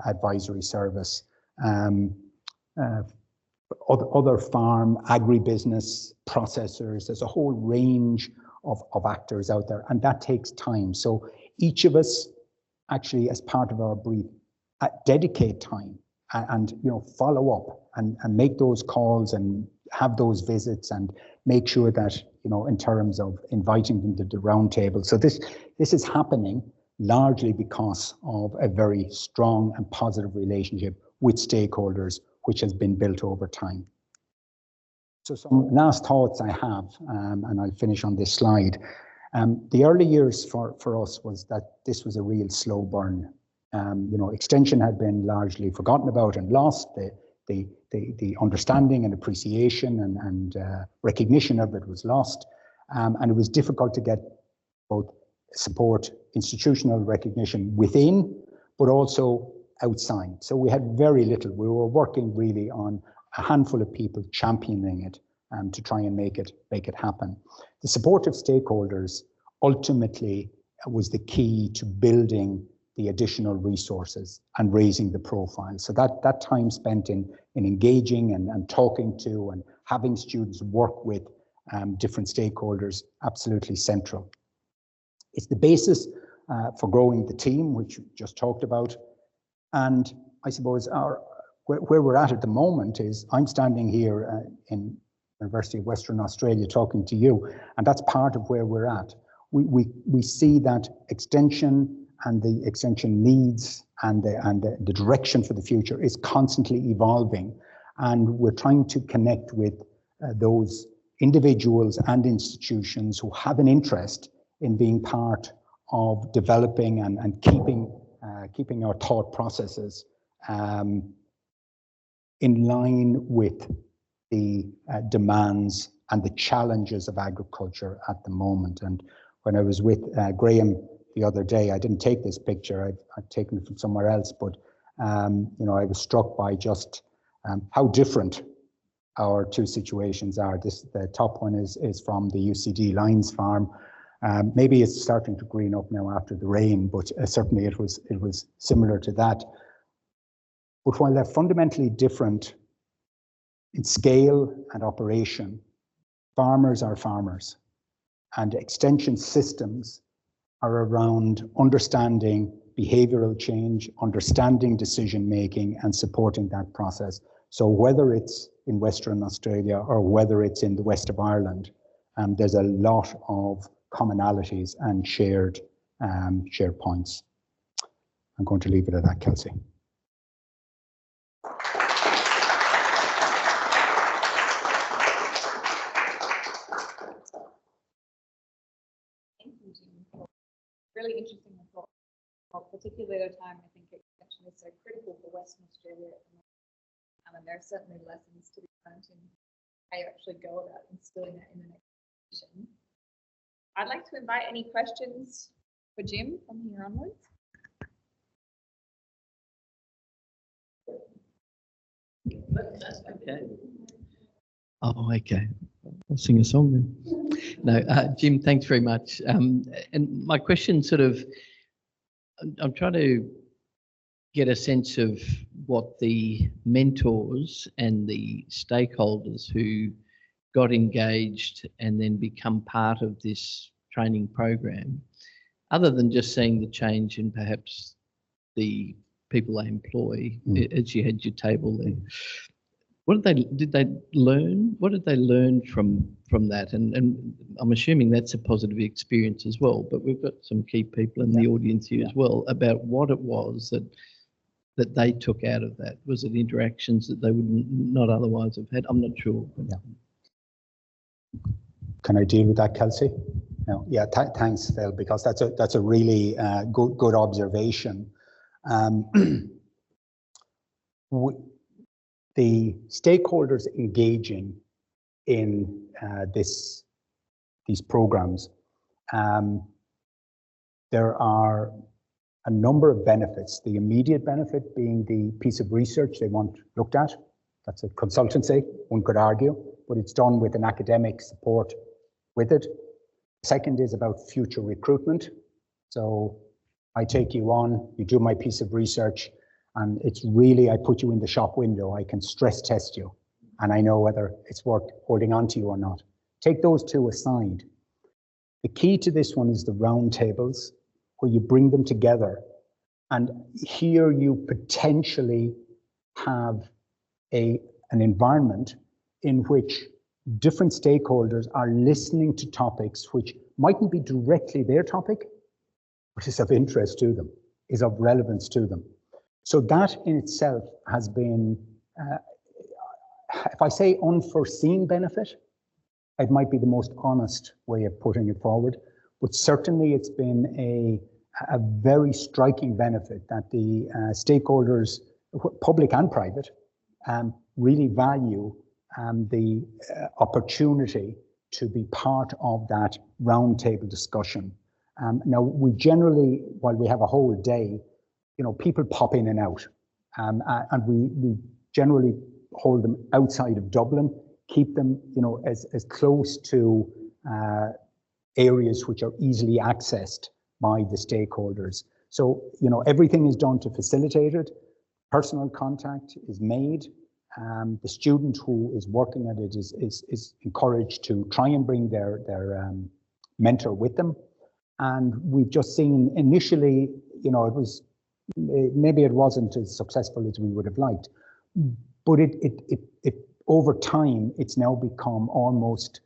advisory service, other farm, agribusiness processors. There's a whole range of actors out there, and that takes time. So each of us actually, as part of our brief, dedicate time and follow up and make those calls and have those visits and make sure that, in terms of inviting them to the round table. So this is happening largely because of a very strong and positive relationship with stakeholders, which has been built over time. So some last thoughts I have, and I'll finish on this slide. The early years for us was that this was a real slow burn. Extension had been largely forgotten about and lost. The understanding and appreciation and recognition of it was lost. And it was difficult to get both support, institutional recognition within, but also outside. So we had very little. We were working really on a handful of people championing it to try and make it happen. The support of stakeholders ultimately was the key to building the additional resources and raising the profile. So that time spent in engaging and talking to and having students work with different stakeholders, absolutely central. It's the basis for growing the team, which we just talked about. And I suppose where we're at the moment is I'm standing here in University of Western Australia talking to you, and that's part of where we're at. We see that extension and the extension needs and the direction for the future is constantly evolving, and we're trying to connect with those individuals and institutions who have an interest in being part of developing and keeping our thought processes in line with the demands and the challenges of agriculture at the moment. And when I was with Graham the other day, I didn't take this picture, I'd taken it from somewhere else, but I was struck by just how different our two situations are. The top one is from the UCD Lyons farm. Maybe it's starting to green up now after the rain, but certainly it was similar to that. But while they're fundamentally different in scale and operation, farmers are farmers, and extension systems are around understanding behavioral change, understanding decision making, and supporting that process. So whether it's in Western Australia or whether it's in the west of Ireland, there's a lot of commonalities and shared points. I'm going to leave it at that, Kelsey. Thank you, Jim. Really interesting report, particularly at a time I think extension is so critical for Western Australia at the moment. And there are certainly lessons to be learned in how you actually go about instilling that in the next generation. I'd like to invite any questions for Jim from here onwards. Okay. Oh, okay. I'll sing a song then. No, Jim, thanks very much. And my question sort of, I'm trying to get a sense of what the mentors and the stakeholders who got engaged and then become part of this training program, other than just seeing the change in perhaps the people they employ, as you had your table there. What did they learn? What did they learn from that? And I'm assuming that's a positive experience as well, but we've got some key people in the audience here as well about what it was that they took out of that. Was it interactions that they would not otherwise have had? I'm not sure. Yeah. Can I deal with that, Kelsey? No. Yeah, thanks, Phil, because that's a really good observation. The stakeholders engaging in these programs, there are a number of benefits. The immediate benefit being the piece of research they want looked at. That's a consultancy, one could argue, but it's done with an academic support with it. Second is about future recruitment. So I take you on, you do my piece of research, and it's really, I put you in the shop window, I can stress test you, and I know whether it's worth holding on to you or not. Take those two aside. The key to this one is the round tables, where you bring them together. And here you potentially have an environment in which different stakeholders are listening to topics which mightn't be directly their topic, but is of interest to them, is of relevance to them. So that in itself has been, if I say unforeseen benefit, it might be the most honest way of putting it forward, but certainly it's been a very striking benefit that the stakeholders, public and private, really value the opportunity to be part of that roundtable discussion. Now, we generally, while we have a whole day, people pop in and out, and we generally hold them outside of Dublin, keep them, as close to areas which are easily accessed by the stakeholders. So, everything is done to facilitate it. Personal contact is made. The student who is working at it is encouraged to try and bring their mentor with them. And we've just seen initially, maybe it wasn't as successful as we would have liked, but it over time, it's now become almost,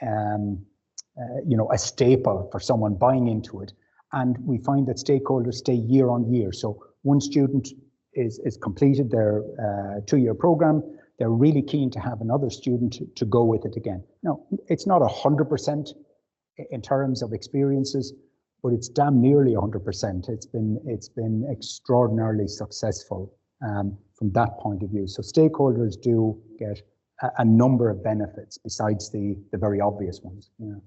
a staple for someone buying into it. And we find that stakeholders stay year on year. So one student is completed their 2-year program, they're really keen to have another student to go with it again. Now, it's not 100% in terms of experiences, but it's damn nearly 100%. It's been extraordinarily successful from that point of view. So stakeholders do get a number of benefits besides the very obvious ones. Yeah.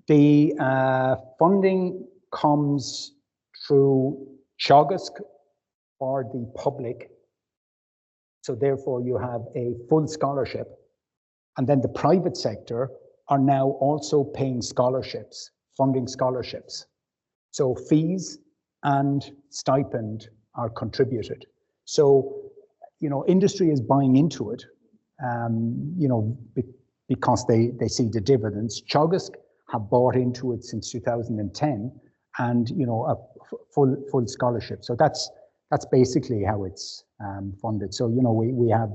The funding comes through Teagasc for the public. So therefore you have a full scholarship. And then the private sector are now also paying scholarships, funding scholarships. So fees and stipend are contributed. So, industry is buying into it, because they see the dividends. Teagasc have bought into it since 2010, and a full scholarship. So that's That's basically how it's funded. So, you know, we have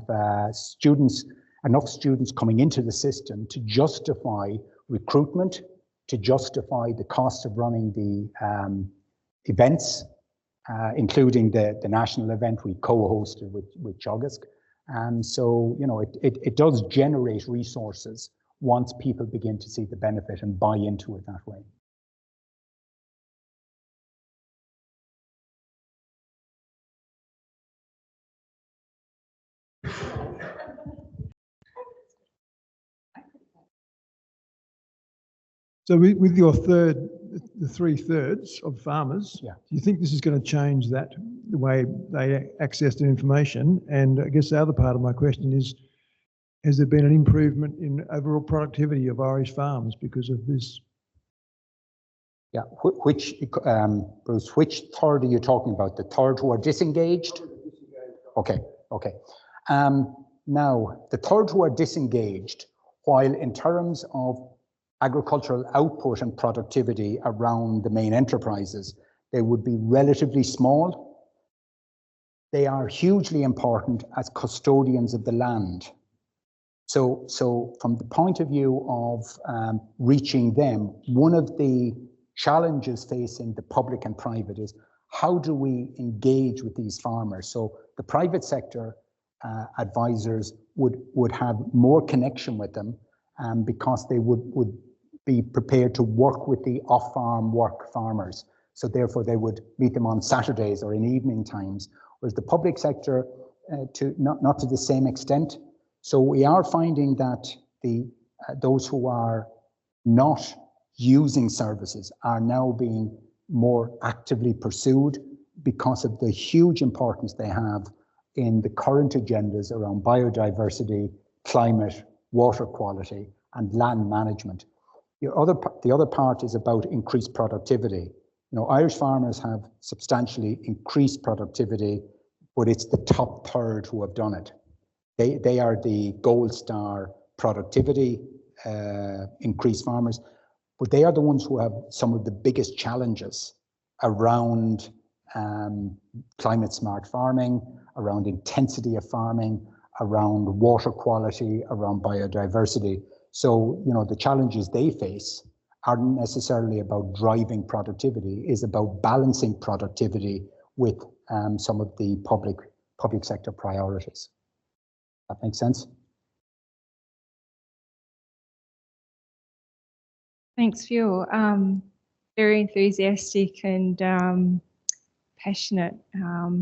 enough students coming into the system to justify recruitment, to justify the cost of running the events, including the national event we co-hosted with Teagasc. And so, you know, it does generate resources once people begin to see the benefit and buy into it that way. So with your the 3/3 of farmers, Yeah. do you think this is going to change the way they access the information? And I guess the other part of my question is, has there been an improvement in overall productivity of Irish farms because of this? Yeah, Bruce, which third are you talking about? The third who are disengaged? Okay. Now, the third who are disengaged, while in terms of agricultural output and productivity around the main enterprises, they would be relatively small. They are hugely important as custodians of the land. So from the point of view of reaching them, one of the challenges facing the public and private is how do we engage with these farmers? So the private sector advisors would have more connection with them because they would be prepared to work with the off-farm work farmers. So therefore they would meet them on Saturdays or in evening times, whereas the public sector not to the same extent. So we are finding that those who are not using services are now being more actively pursued because of the huge importance they have in the current agendas around biodiversity, climate, water quality, and land management. The other part is about increased productivity. You know, Irish farmers have substantially increased productivity, but it's the top third who have done it. They are the gold star productivity increased farmers, but they are the ones who have some of the biggest challenges around climate smart farming, around intensity of farming, around water quality, around biodiversity. So, you know, the challenges they face aren't necessarily about driving productivity, it's about balancing productivity with some of the public sector priorities. That makes sense? Thanks, Phil. Very enthusiastic and passionate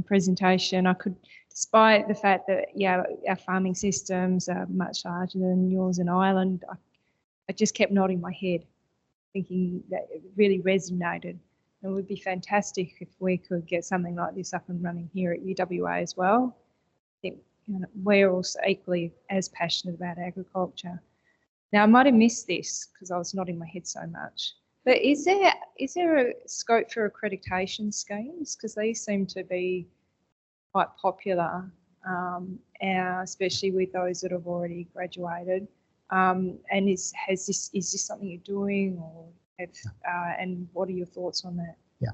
presentation. I could, despite the fact that, yeah, our farming systems are much larger than yours in Ireland, I just kept nodding my head, thinking that it really resonated. It would be fantastic if we could get something like this up and running here at UWA as well. I think, you know, we're also equally as passionate about agriculture. Now, I might have missed this because I was nodding my head so much. But is there a scope for accreditation schemes? Because these seem to be quite popular, especially with those that have already graduated. And is this something you're doing, or and what are your thoughts on that? Yeah,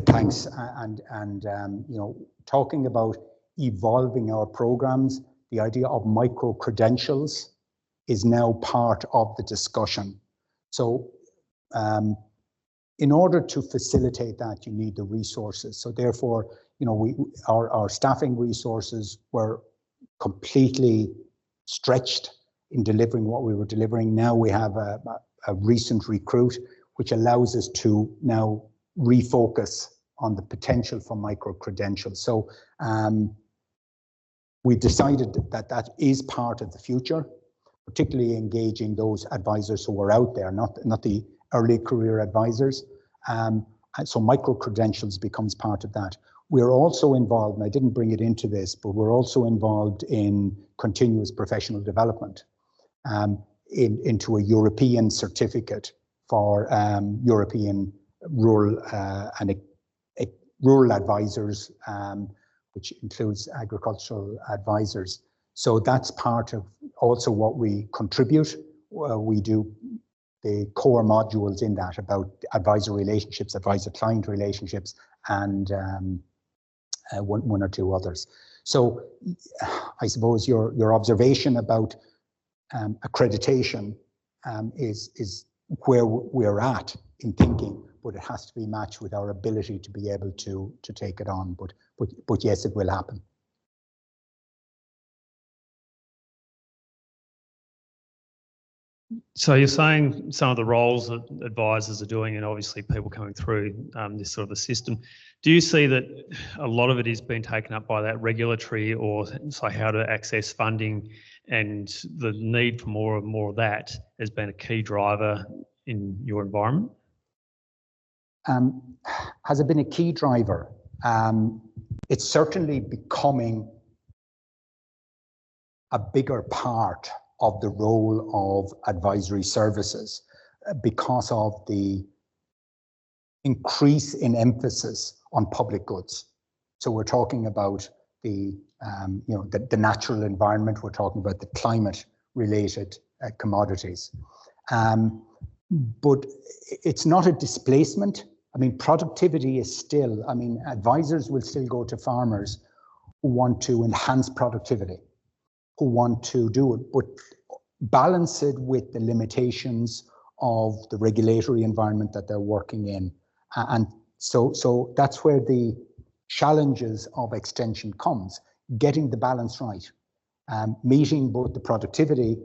thanks. And you know, talking about evolving our programs, the idea of micro credentials is now part of the discussion. So in order to facilitate that, you need the resources. So therefore, you know, our staffing resources were completely stretched in delivering what we were delivering. Now we have a recent recruit, which allows us to now refocus on the potential for micro-credentials. So we decided that that is part of the future, particularly engaging those advisors who are out there, not the early career advisors. And so micro-credentials becomes part of that. We're also involved, and I didn't bring it into this, but we're also involved in continuous professional development into a European certificate for European rural and rural advisors, which includes agricultural advisors. So that's part of also what we contribute. We do the core modules in that about advisor relationships, advisor-client relationships, and one or two others. So I suppose your observation about accreditation is where we're at in thinking, but it has to be matched with our ability to be able to take it on. But yes, it will happen. So you're saying some of the roles that advisors are doing, and obviously people coming through this sort of a system, do you see that a lot of it is being taken up by that regulatory, or so how to access funding, and the need for more and more of that has been a key driver in your environment? Has it been a key driver? It's certainly becoming a bigger part of the role of advisory services because of the increase in emphasis on public goods. So we're talking about the natural environment. We're talking about the climate-related commodities. But it's not a displacement. I mean, productivity is still, I mean, advisors will still go to farmers who want to enhance productivity, who want to do it, but balance it with the limitations of the regulatory environment that they're working in. And so that's where the challenges of extension comes, getting the balance right, meeting both the productivity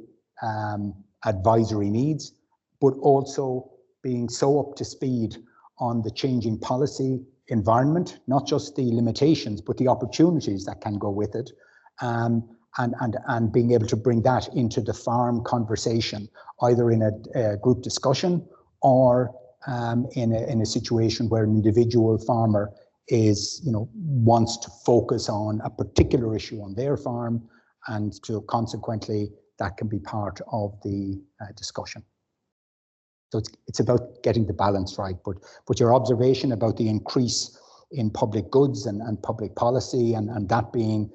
advisory needs, but also being so up to speed on the changing policy environment, not just the limitations, but the opportunities that can go with it, and being able to bring that into the farm conversation, either in a group discussion or in a situation where an individual farmer is, wants to focus on a particular issue on their farm, and to consequently that can be part of the discussion. So it's about getting the balance right, but your observation about the increase in public goods and public policy and that being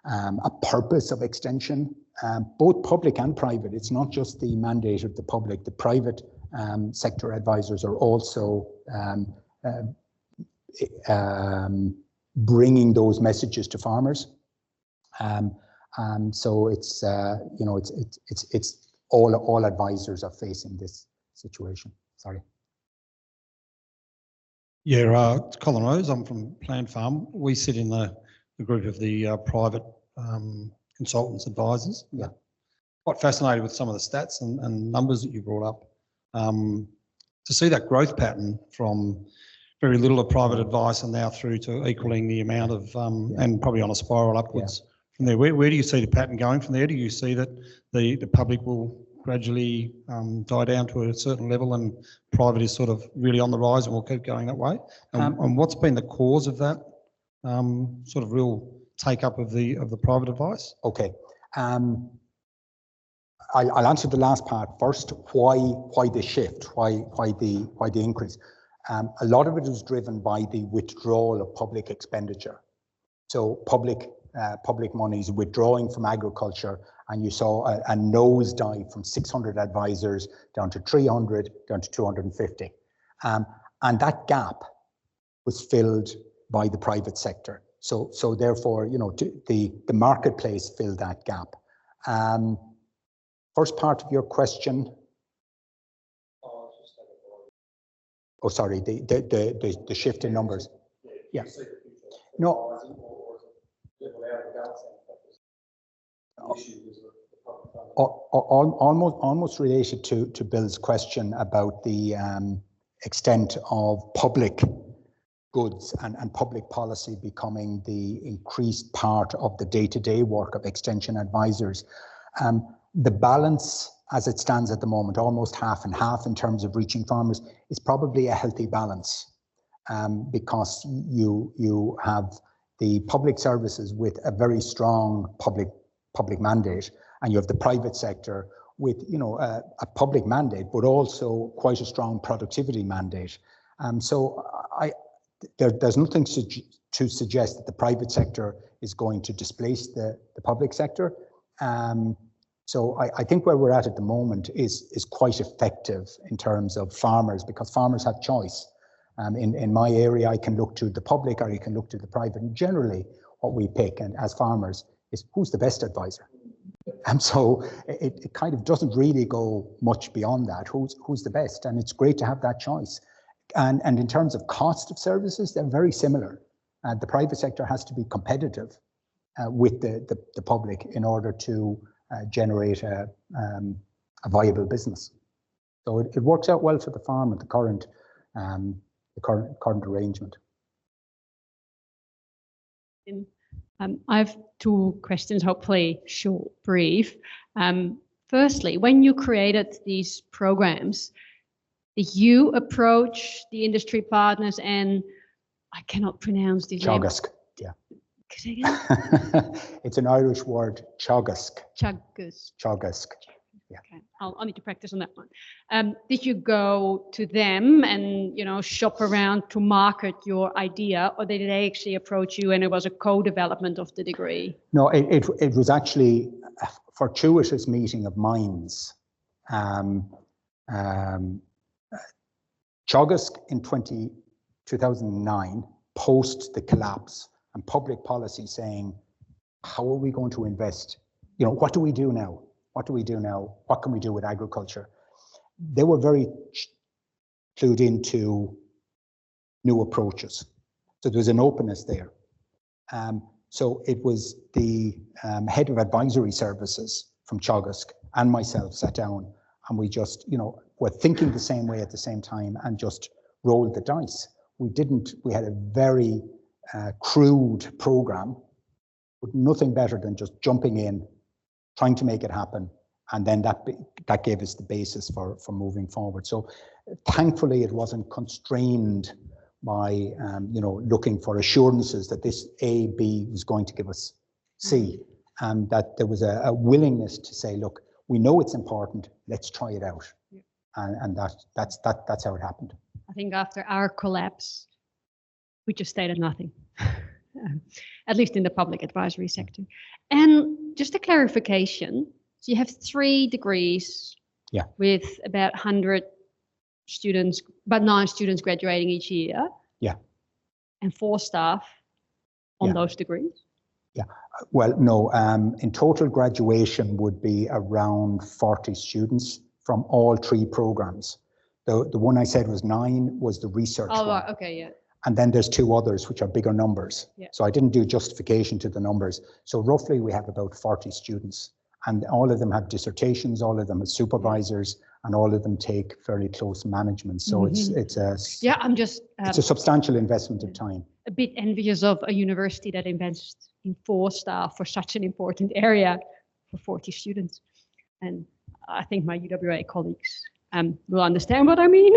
a purpose of extension, both public and private. It's not just the mandate of the public. The private sector advisors are also bringing those messages to farmers. So it's it's all advisors are facing this situation. Sorry. Yeah, it's Colin Rose. I'm from Plant Farm. We sit in the group of the private consultants, advisors. Yeah. Quite fascinated with some of the stats and numbers that you brought up. To see that growth pattern from very little of private advice and now through to equaling the amount of, and probably on a spiral upwards from there. Where do you see the pattern going from there? Do you see that the public will gradually die down to a certain level and private is sort of really on the rise and will keep going that way? And what's been the cause of that sort of real take up of the private advice? Okay. I'll answer the last part first. Why the shift? Why the increase? A lot of it is driven by the withdrawal of public expenditure. So public money is withdrawing from agriculture, and you saw a nosedive from 600 advisors down to 300, down to 250. And that gap was filled by the private sector. So therefore, the marketplace filled that gap. First part of your question. Oh, sorry, the shift in numbers. Yeah. No. Almost related to Bill's question about the extent of public goods and public policy becoming the increased part of the day-to-day work of extension advisors. The balance as it stands at the moment, almost half and half in terms of reaching farmers, is probably a healthy balance, because you have the public services with a very strong public mandate, and you have the private sector with a public mandate, but also quite a strong productivity mandate. So there's nothing to suggest that the private sector is going to displace the public sector. So I think where we're at the moment is quite effective in terms of farmers, because farmers have choice. In my area, I can look to the public or you can look to the private. And generally, what we pick, and as farmers, is who's the best advisor. And so it kind of doesn't really go much beyond that. Who's the best? And it's great to have that choice. And in terms of cost of services, they're very similar. The private sector has to be competitive with the public in order to generate a viable business. So it works out well for the farm at the current arrangement. I have two questions, hopefully short, brief. Firstly, when you created these programs, did you approach the industry partners and I cannot pronounce these names. Teagasc, yeah. Say again? It's an Irish word, teagasc. Teagasc. Yeah. Okay, I'll need to practice on that one. Did you go to them and shop around to market your idea, or did they actually approach you and it was a co-development of the degree? No, it was actually a fortuitous meeting of minds. Teagasc in 2009, post the collapse and public policy saying, how are we going to invest? What do we do now? What do we do now? What can we do with agriculture? They were very clued into new approaches. So there was an openness there. So it was the head of advisory services from Teagasc and myself sat down and we just, were thinking the same way at the same time and just rolled the dice. We had a very crude program, but nothing better than just jumping in, trying to make it happen, and then that gave us the basis for moving forward. So thankfully it wasn't constrained by looking for assurances that this A, B was going to give us C, and that there was a willingness to say, look, we know it's important, let's try it out. Yeah. And that's how it happened. I think after our collapse, we just stayed at nothing. At least in the public advisory sector. And just a clarification, so you have 3 degrees, yeah, with about 100 students, about 9 students graduating each year. Yeah. And 4 staff on Yeah. those degrees? Yeah, well, no, in total graduation would be around 40 students from all 3 programs. The one I said was 9 was the research one. Right, okay, yeah. And then there's 2 others, which are bigger numbers. Yeah. So I didn't do justification to the numbers. So roughly we have about 40 students and all of them have dissertations, all of them have supervisors, and all of them take fairly close management. So it's I'm just it's a substantial investment of time. a bit envious of a university that invests in 4 staff for such an important area for 40 students. And I think my UWA colleagues will understand what I mean.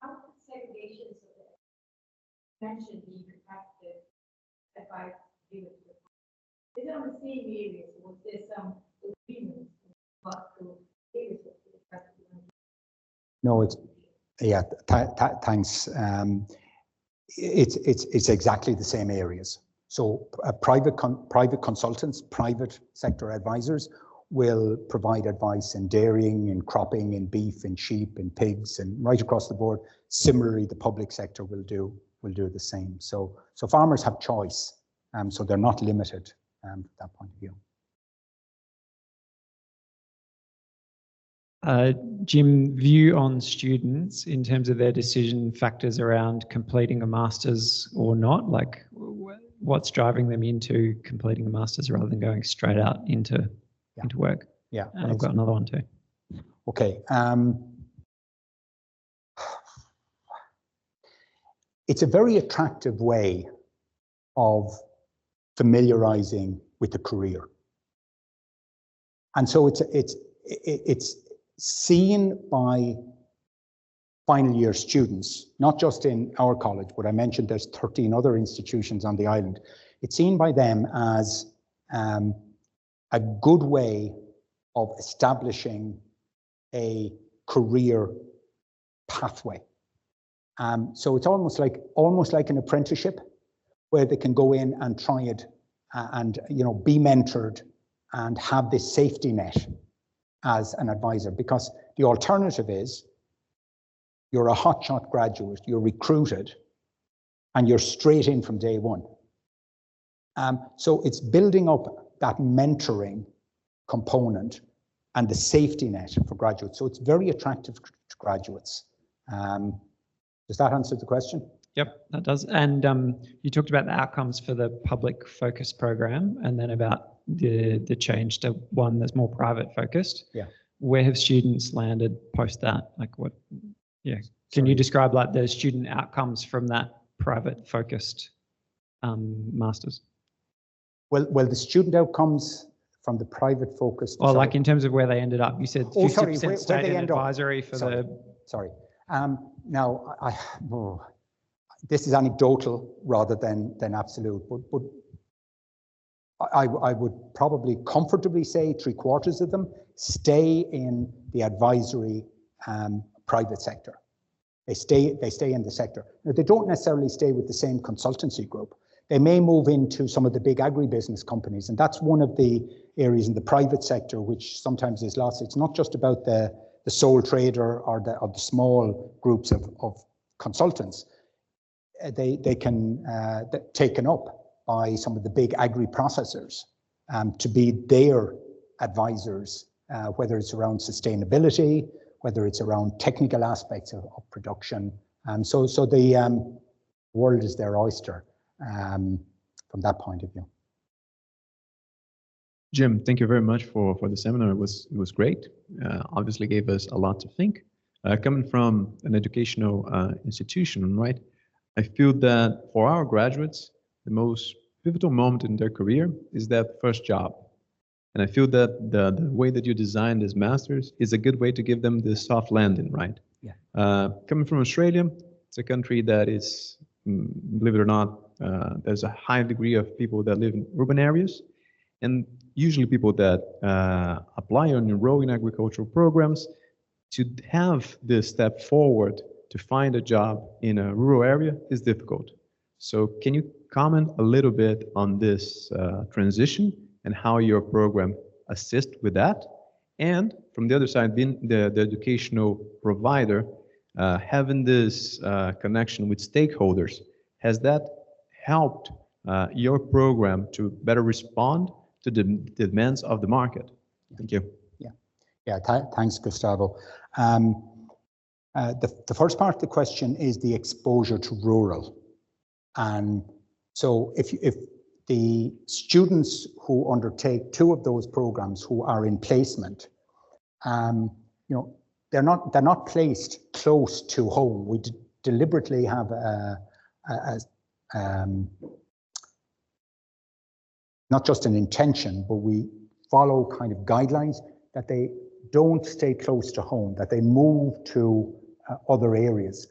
How could segregation so that mentioned being competitive advice given to the public? Is it on the same areas or was there some agreement about the areas of the effective? No, it's thanks. It's exactly the same areas. So private consultants, private sector advisors will provide advice in dairying, in cropping, in beef, in sheep, in pigs, and right across the board. Similarly, the public sector will do the same. So farmers have choice, so they're not limited from that point of view. Jim, view on students in terms of their decision factors around completing a master's or not, like what's driving them into completing a master's rather than going straight out into work? Yeah. And I've got another one too. Okay. It's a very attractive way of familiarizing with the career. And so it's seen by final year students, not just in our college, but I mentioned there's 13 other institutions on the island. It's seen by them as a good way of establishing a career pathway. So it's almost like an apprenticeship where they can go in and try it and be mentored and have this safety net as an advisor, because the alternative is you're a hotshot graduate, you're recruited, and you're straight in from day one. So it's building up that mentoring component and the safety net for graduates. So it's very attractive to graduates. Does that answer the question? Yep, that does. And you talked about the outcomes for the public focus program, and then about the change to one that's more private focused. Yeah. Where have students landed post that? Like what? Yeah. Can you describe like the student outcomes from that private focused masters? Well, the student outcomes from the private focused. Or like in terms of where they ended up, you said 50% state and advisory for the. Sorry. Now, this is anecdotal rather than absolute, but I would probably comfortably say 3/4 of them stay in the advisory private sector. They stay in the sector. Now, they don't necessarily stay with the same consultancy group. They may move into some of the big agribusiness companies, and that's one of the areas in the private sector which sometimes is lost. It's not just about the sole trader or the small groups of consultants. They can taken up by some of the big agri-processors to be their advisors, whether it's around sustainability, whether it's around technical aspects of production. So the world is their oyster from that point of view. Jim, thank you very much for the seminar. It was great. Obviously gave us a lot to think. Coming from an educational institution, right? I feel that for our graduates, the most pivotal moment in their career is that first job. And I feel that the way that you designed this master's is a good way to give them this soft landing, right? Yeah. Coming from Australia, it's a country that is, believe it or not, there's a high degree of people that live in urban areas. And usually people that apply or enroll in agricultural programs, to have this step forward to find a job in a rural area is difficult. So can you comment a little bit on this transition and how your program assists with that? And from the other side, being the educational provider, having this connection with stakeholders, has that helped your program to better respond to the demands of the market? Thank you. Yeah, thanks, Gustavo. The first part of the question is the exposure to rural. And so if the students who undertake two of those programs who are in placement, they're not placed close to home. We deliberately have not just an intention, but we follow kind of guidelines that they don't stay close to home, that they move to other areas.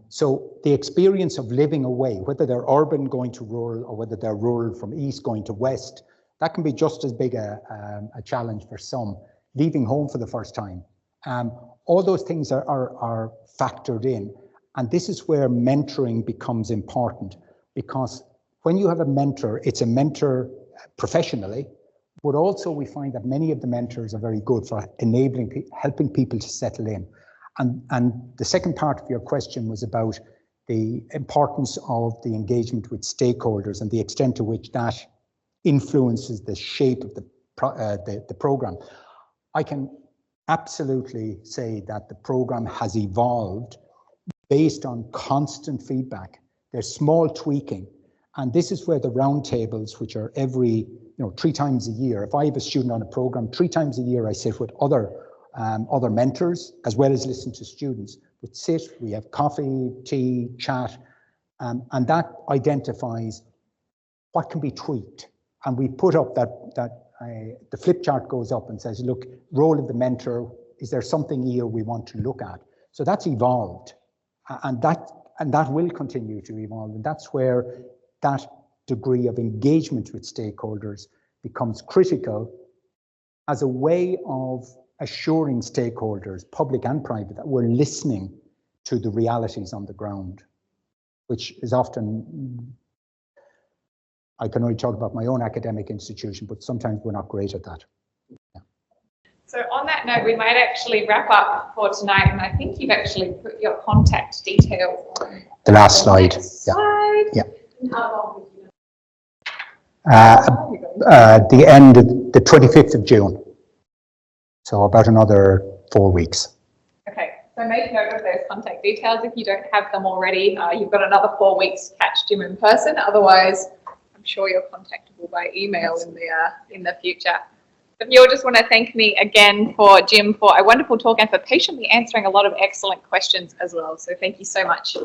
So the experience of living away, whether they're urban going to rural or whether they're rural from east going to west, that can be just as big a challenge for some. Leaving home for the first time. All those things are factored in. And this is where mentoring becomes important, because when you have a mentor, it's a mentor professionally, but also we find that many of the mentors are very good for helping people to settle in. And the second part of your question was about the importance of the engagement with stakeholders and the extent to which that influences the shape of the program. I can absolutely say that the program has evolved based on constant feedback. There's small tweaking. And this is where the roundtables, which are every 3 times a year, if I have a student on a program, 3 times a year I sit with other mentors as well as listen to students. We sit, we have coffee, tea, chat, and that identifies what can be tweaked. And we put up the flip chart goes up and says, look, role of the mentor, is there something here we want to look at? So that's evolved, and that will continue to evolve. And that's where that degree of engagement with stakeholders, becomes critical as a way of assuring stakeholders, public and private, that we're listening to the realities on the ground, which is often, I can only talk about my own academic institution, but sometimes we're not great at that. Yeah. So on that note, we might actually wrap up for tonight, and I think you've actually put your contact details on the last slide. Slide. Yeah. And how long would you the end of the 25th of June. So about another 4 weeks. Okay, so make note of those contact details. If you don't have them already, you've got another 4 weeks to catch Jim in person. Otherwise, I'm sure you're contactable by email in the future. But you'll just want to thank me again for Jim for a wonderful talk and for patiently answering a lot of excellent questions as well. So thank you so much.